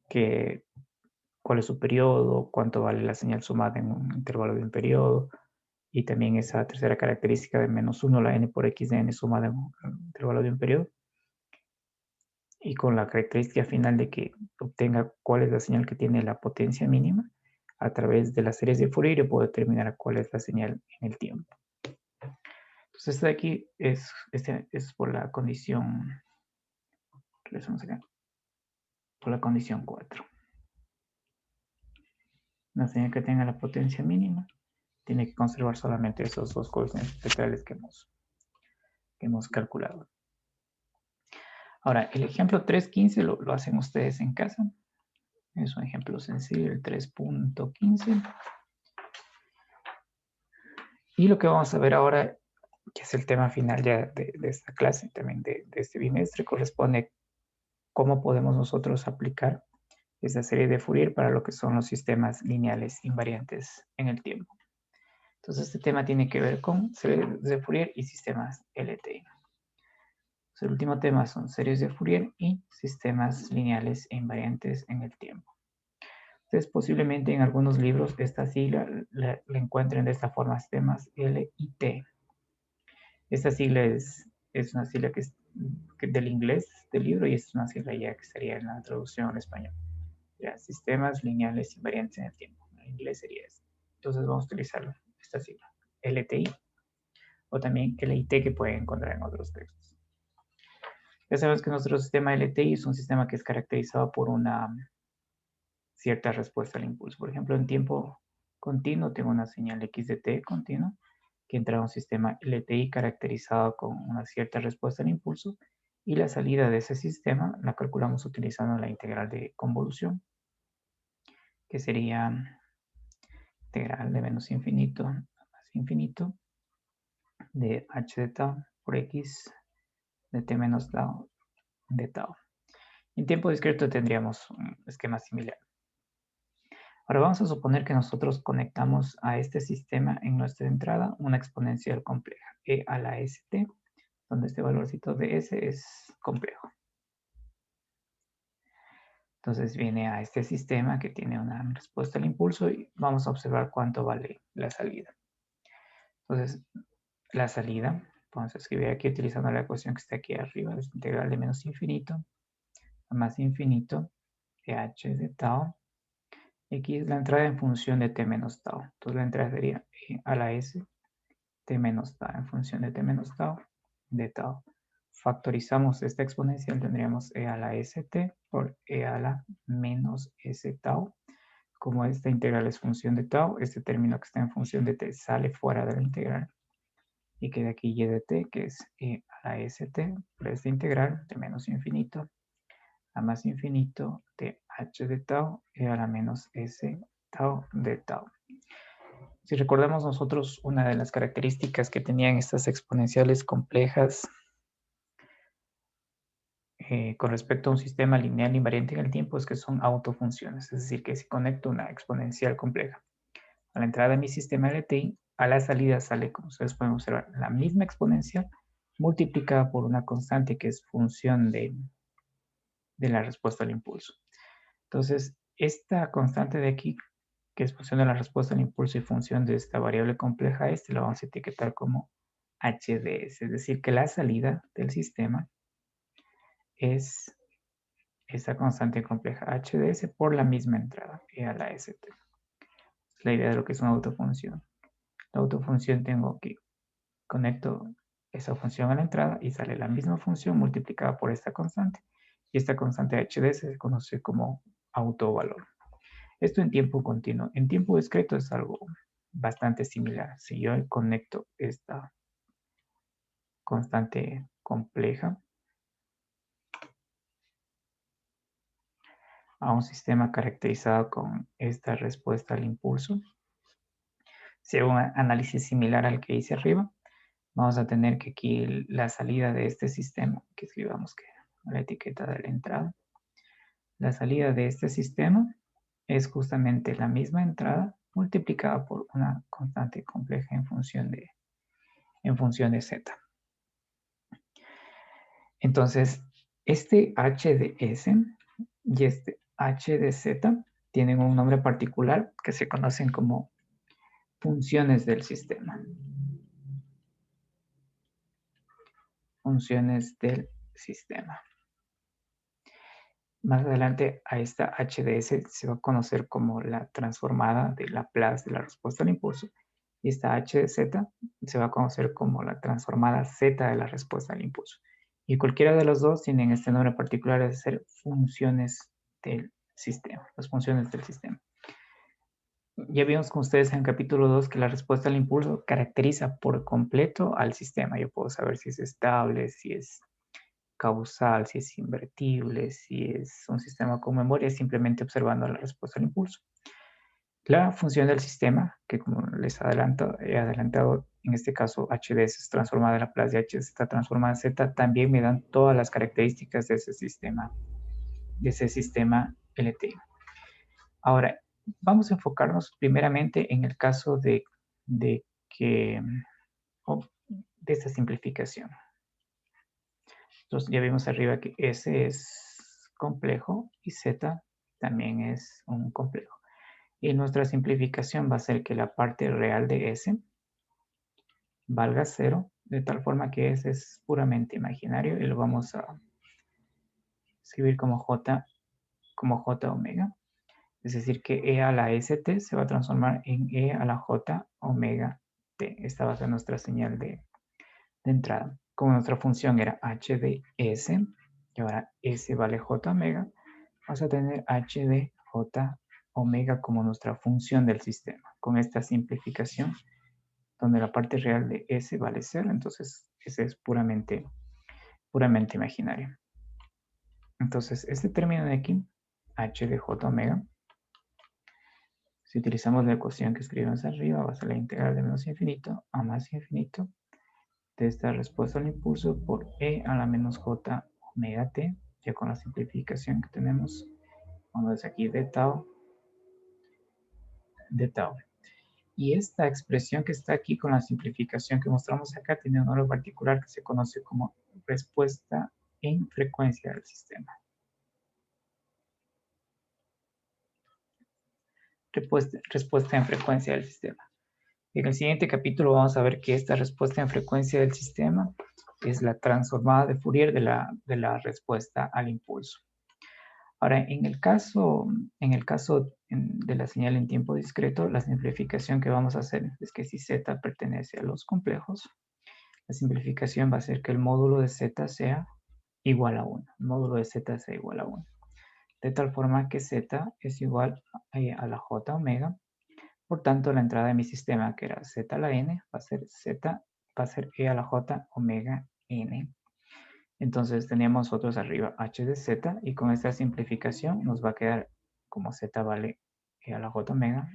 [SPEAKER 1] que cuál es su periodo, cuánto vale la señal sumada en un intervalo de un periodo, y también esa tercera característica de menos 1 a la n por x de n sumada en un intervalo de un periodo, y con la característica final de que obtenga cuál es la señal que tiene la potencia mínima, a través de las series de Fourier yo puedo determinar cuál es la señal en el tiempo. Entonces este de aquí es por la condición, por la condición 4. Una señal que tenga la potencia mínima tiene que conservar solamente esos dos coeficientes espectrales que hemos calculado. Ahora, el ejemplo 3.15 lo hacen ustedes en casa. Es un ejemplo sencillo, el 3.15. Y lo que vamos a ver ahora, que es el tema final ya de esta clase, también de este bimestre, corresponde cómo podemos nosotros aplicar esa serie de Fourier para lo que son los sistemas lineales invariantes en el tiempo. Entonces, este tema tiene que ver con series de Fourier y sistemas LTI. Entonces, el último tema son series de Fourier y sistemas lineales e invariantes en el tiempo. Entonces, posiblemente en algunos libros esta sigla la encuentren de esta forma, sistemas LIT. Esta sigla es una sigla que es del inglés del libro y es una sigla ya que estaría en la traducción al español. Ya, sistemas lineales invariantes en el tiempo. En inglés sería esto. Entonces vamos a utilizar esta sigla, LTI, o también LIT, que pueden encontrar en otros textos. Ya sabemos que nuestro sistema LTI es un sistema que es caracterizado por una cierta respuesta al impulso. Por ejemplo, en tiempo continuo tengo una señal x de t continua que entra a un sistema LTI caracterizado con una cierta respuesta al impulso, y la salida de ese sistema la calculamos utilizando la integral de convolución, que sería integral de menos infinito a más infinito de h de tau por x de t menos tau de tau. En tiempo discreto tendríamos un esquema similar. Ahora vamos a suponer que nosotros conectamos a este sistema en nuestra entrada una exponencial compleja, e a la st, donde este valorcito de s es complejo. Entonces viene a este sistema que tiene una respuesta al impulso y vamos a observar cuánto vale la salida. Entonces, la salida, vamos a escribir aquí utilizando la ecuación que está aquí arriba, es integral de menos infinito a más infinito de h de tau. Aquí es la entrada en función de t menos tau. Entonces la entrada sería e a la s t menos tau en función de t menos tau de tau. Factorizamos esta exponencial, tendríamos e a la st por e a la menos s tau. Como esta integral es función de tau, este término que está en función de t sale fuera de la integral y queda aquí y de t, que es e a la st por esta integral de menos infinito a más infinito de h de tau e a la menos s tau de tau. Si recordamos nosotros, una de las características que tenían estas exponenciales complejas con respecto a un sistema lineal invariante en el tiempo es que son autofunciones. Es decir, que si conecto una exponencial compleja a la entrada de mi sistema LTI, a la salida sale, como ustedes pueden observar, la misma exponencial multiplicada por una constante que es función de la respuesta al impulso. Entonces, esta constante de aquí, que es función de la respuesta al impulso y función de esta variable compleja, la vamos a etiquetar como HDS, es decir, que la salida del sistema es esta constante compleja HDS por la misma entrada, e a la ST. Es la idea de lo que es una autofunción. La autofunción tengo que conecto esa función a la entrada y sale la misma función multiplicada por esta constante. Y esta constante HDS se conoce como autovalor. Esto en tiempo continuo. En tiempo discreto es algo bastante similar. Si yo conecto esta constante compleja a un sistema caracterizado con esta respuesta al impulso, si hago un análisis similar al que hice arriba, vamos a tener que aquí la salida de este sistema, que escribamos que la etiqueta de la entrada, la salida de este sistema es justamente la misma entrada multiplicada por una constante compleja en función de z. Entonces, este h de s y este h de z tienen un nombre particular que se conocen como funciones del sistema. Funciones del sistema. Más adelante a esta HDS se va a conocer como la transformada de Laplace de la respuesta al impulso, y esta HDZ se va a conocer como la transformada Z de la respuesta al impulso. Y cualquiera de los dos tienen este nombre particular de ser funciones del sistema, las funciones del sistema. Ya vimos con ustedes en el capítulo 2 que la respuesta al impulso caracteriza por completo al sistema. Yo puedo saber si es estable, si es causal, si es invertible, si es un sistema con memoria, simplemente observando la respuesta al impulso. La función del sistema, que como les he adelantado, en este caso HDS es transformada a Laplace y HZ está transformada a Z, también me dan todas las características de ese sistema LT. Ahora, vamos a enfocarnos primeramente en el caso que, de esta simplificación. Entonces ya vimos arriba que S es complejo y Z también es un complejo. Y nuestra simplificación va a ser que la parte real de S valga 0, de tal forma que S es puramente imaginario y lo vamos a escribir como J omega. Es decir, que E a la ST se va a transformar en E a la J omega T. Esta va a ser nuestra señal de entrada. Como nuestra función era h de S, y ahora S vale J omega, vamos a tener h de J omega como nuestra función del sistema. Con esta simplificación, donde la parte real de S vale 0, entonces S es puramente imaginario. Entonces, este término de aquí, h de J omega, si utilizamos la ecuación que escribimos arriba, va a ser la integral de menos infinito a más infinito de esta respuesta al impulso por E a la menos J omega T, ya con la simplificación que tenemos, cuando es aquí de tau. Y esta expresión que está aquí con la simplificación que mostramos acá tiene un nombre particular que se conoce como respuesta en frecuencia del sistema. Respuesta en frecuencia del sistema. En el siguiente capítulo vamos a ver que esta respuesta en frecuencia del sistema es la transformada de Fourier de la respuesta al impulso. Ahora, en el caso de la señal en tiempo discreto, la simplificación que vamos a hacer es que si z pertenece a los complejos, la simplificación va a ser que el módulo de z sea igual a 1. El módulo de z sea igual a 1. De tal forma que z es igual a la j omega. Por tanto, la entrada de mi sistema, que era z a la n, va a ser e a la j omega n. Entonces teníamos nosotros arriba h de z y con esta simplificación nos va a quedar como z vale e a la j omega,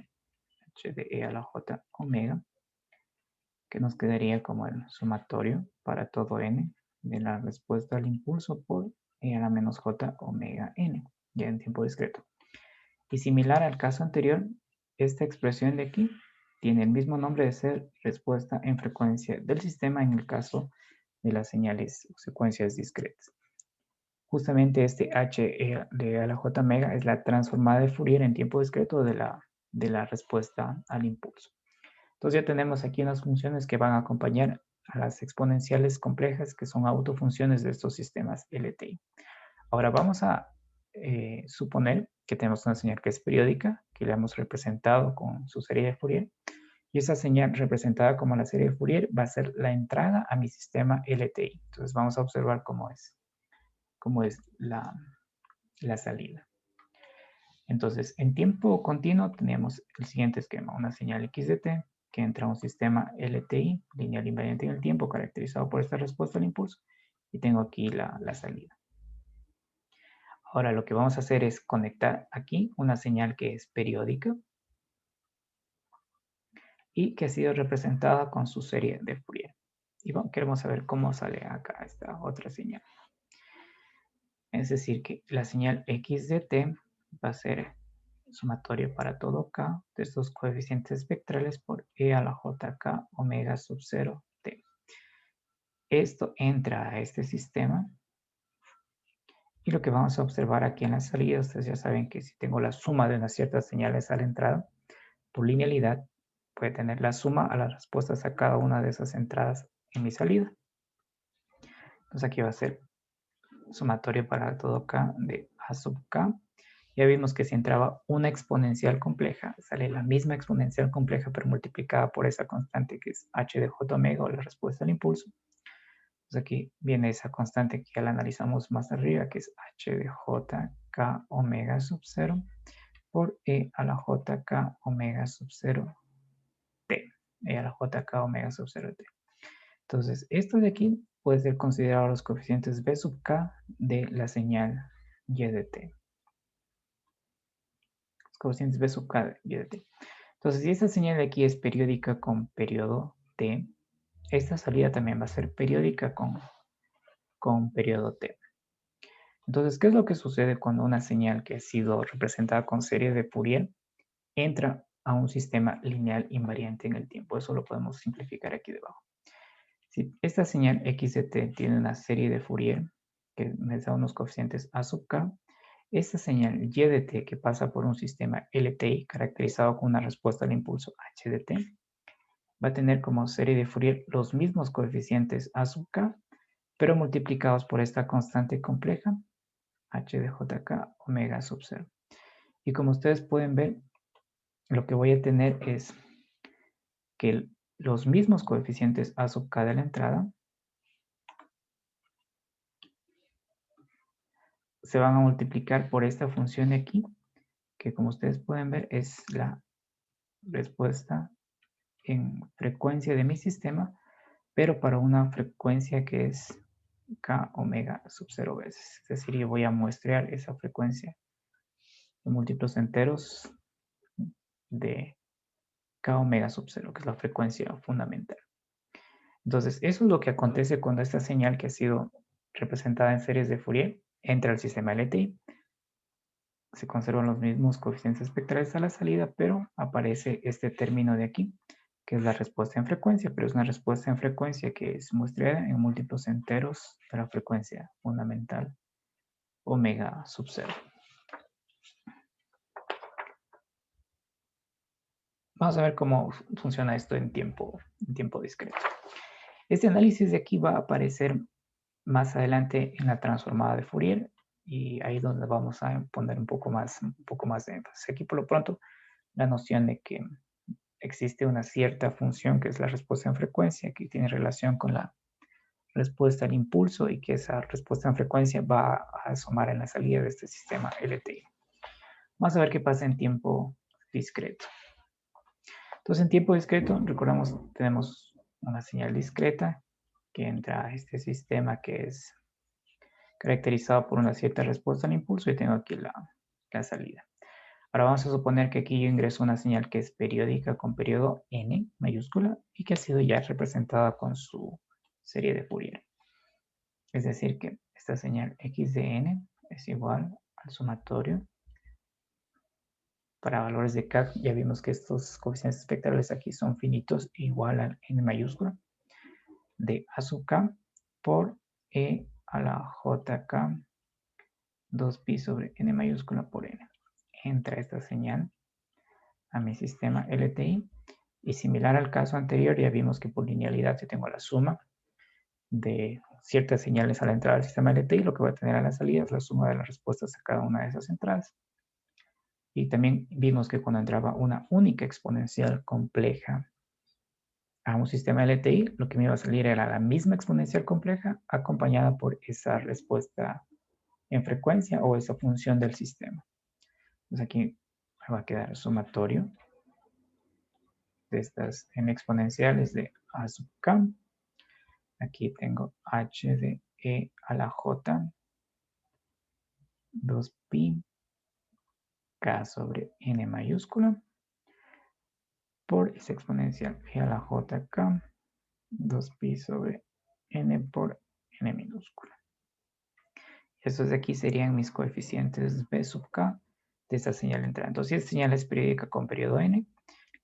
[SPEAKER 1] h de e a la j omega, que nos quedaría como el sumatorio para todo n de la respuesta al impulso por e a la menos j omega n, ya en tiempo discreto. Y similar al caso anterior, esta expresión de aquí tiene el mismo nombre de ser respuesta en frecuencia del sistema en el caso de las señales o secuencias discretas. Justamente este h de a la j omega es la transformada de Fourier en tiempo discreto de la respuesta al impulso. Entonces ya tenemos aquí unas funciones que van a acompañar a las exponenciales complejas que son autofunciones de estos sistemas LTI. Ahora vamos a suponer que tenemos una señal que es periódica, que la hemos representado con su serie de Fourier, y esa señal representada como la serie de Fourier va a ser la entrada a mi sistema LTI. Entonces vamos a observar cómo es la salida. Entonces, en tiempo continuo tenemos el siguiente esquema, una señal x de t que entra a un sistema LTI, lineal invariante en el tiempo, caracterizado por esta respuesta al impulso, y tengo aquí la salida. Ahora lo que vamos a hacer es conectar aquí una señal que es periódica y que ha sido representada con su serie de Fourier. Y queremos saber cómo sale acá esta otra señal. Es decir, que la señal x de t va a ser sumatorio para todo k de estos coeficientes espectrales por e a la jk omega sub 0 t. Esto entra a este sistema y lo que vamos a observar aquí en la salida, ustedes ya saben que si tengo la suma de unas ciertas señales a la entrada, por linealidad puede tener la suma a las respuestas a cada una de esas entradas en mi salida. Entonces aquí va a ser sumatorio para todo k de a sub k. Ya vimos que si entraba una exponencial compleja, sale la misma exponencial compleja pero multiplicada por esa constante que es h de j omega o la respuesta al impulso. Entonces aquí viene esa constante que ya la analizamos más arriba, que es h de j k omega sub 0 por E a la JK omega sub 0 T. E a la JK omega sub 0 T. Entonces, esto de aquí puede ser considerado los coeficientes B sub K de la señal Y de T. Los coeficientes B sub K de Y de T. Entonces, si esta señal de aquí es periódica con periodo T, esta salida también va a ser periódica con periodo T. Entonces, ¿qué es lo que sucede cuando una señal que ha sido representada con serie de Fourier entra a un sistema lineal invariante en el tiempo? Eso lo podemos simplificar aquí debajo. Si esta señal x de t tiene una serie de Fourier que me da unos coeficientes a sub k, esta señal y de t que pasa por un sistema LTI caracterizado con una respuesta al impulso h de t va a tener como serie de Fourier los mismos coeficientes a sub k, pero multiplicados por esta constante compleja h de jk omega sub 0. Y como ustedes pueden ver, lo que voy a tener es que los mismos coeficientes a sub k de la entrada se van a multiplicar por esta función de aquí, que como ustedes pueden ver es la respuesta en frecuencia de mi sistema, pero para una frecuencia que es k omega sub 0 veces. Es decir, yo voy a muestrear esa frecuencia de múltiplos enteros de k omega sub 0, que es la frecuencia fundamental. Entonces, eso es lo que acontece cuando esta señal que ha sido representada en series de Fourier entra al sistema LTI. Se conservan los mismos coeficientes espectrales a la salida, pero aparece este término de aquí, que es la respuesta en frecuencia, pero es una respuesta en frecuencia que es muestreada en múltiplos enteros de la frecuencia fundamental omega sub 0. Vamos a ver cómo funciona esto en tiempo discreto. Este análisis de aquí va a aparecer más adelante en la transformada de Fourier y ahí es donde vamos a poner un poco más de énfasis. Aquí por lo pronto la noción de que existe una cierta función que es la respuesta en frecuencia que tiene relación con la respuesta al impulso y que esa respuesta en frecuencia va a asomar en la salida de este sistema LTI. Vamos a ver qué pasa en tiempo discreto. Entonces, en tiempo discreto, recordamos, tenemos una señal discreta que entra a este sistema que es caracterizado por una cierta respuesta al impulso y tengo aquí la salida. Ahora vamos a suponer que aquí yo ingreso una señal que es periódica con periodo n mayúscula y que ha sido ya representada con su serie de Fourier. Es decir que esta señal x de n es igual al sumatorio. Para valores de k ya vimos que estos coeficientes espectrales aquí son finitos igual a n mayúscula de a sub k por e a la jk 2pi sobre n mayúscula por n. Entra esta señal a mi sistema LTI y similar al caso anterior ya vimos que por linealidad yo tengo la suma de ciertas señales a la entrada del sistema LTI, lo que voy a tener a la salida es la suma de las respuestas a cada una de esas entradas. Y también vimos que cuando entraba una única exponencial compleja a un sistema LTI, lo que me iba a salir era la misma exponencial compleja acompañada por esa respuesta en frecuencia o esa función del sistema. Entonces aquí me va a quedar el sumatorio de estas n exponenciales de a sub k. Aquí tengo h de e a la j 2pi k sobre n mayúscula por esa exponencial e a la jk 2pi sobre n por n minúscula. Estos de aquí serían mis coeficientes b sub k de esta señal entrada. Entonces, si esta señal es periódica con periodo n,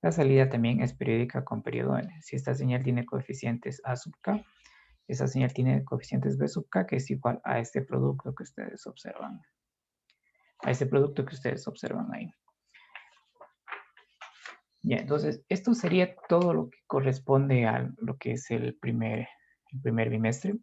[SPEAKER 1] la salida también es periódica con periodo n. Si esta señal tiene coeficientes a sub k, esa señal tiene coeficientes b sub k, que es igual a este producto que ustedes observan. A este producto que ustedes observan ahí. Ya, entonces, esto sería todo lo que corresponde a lo que es el primer bimestre.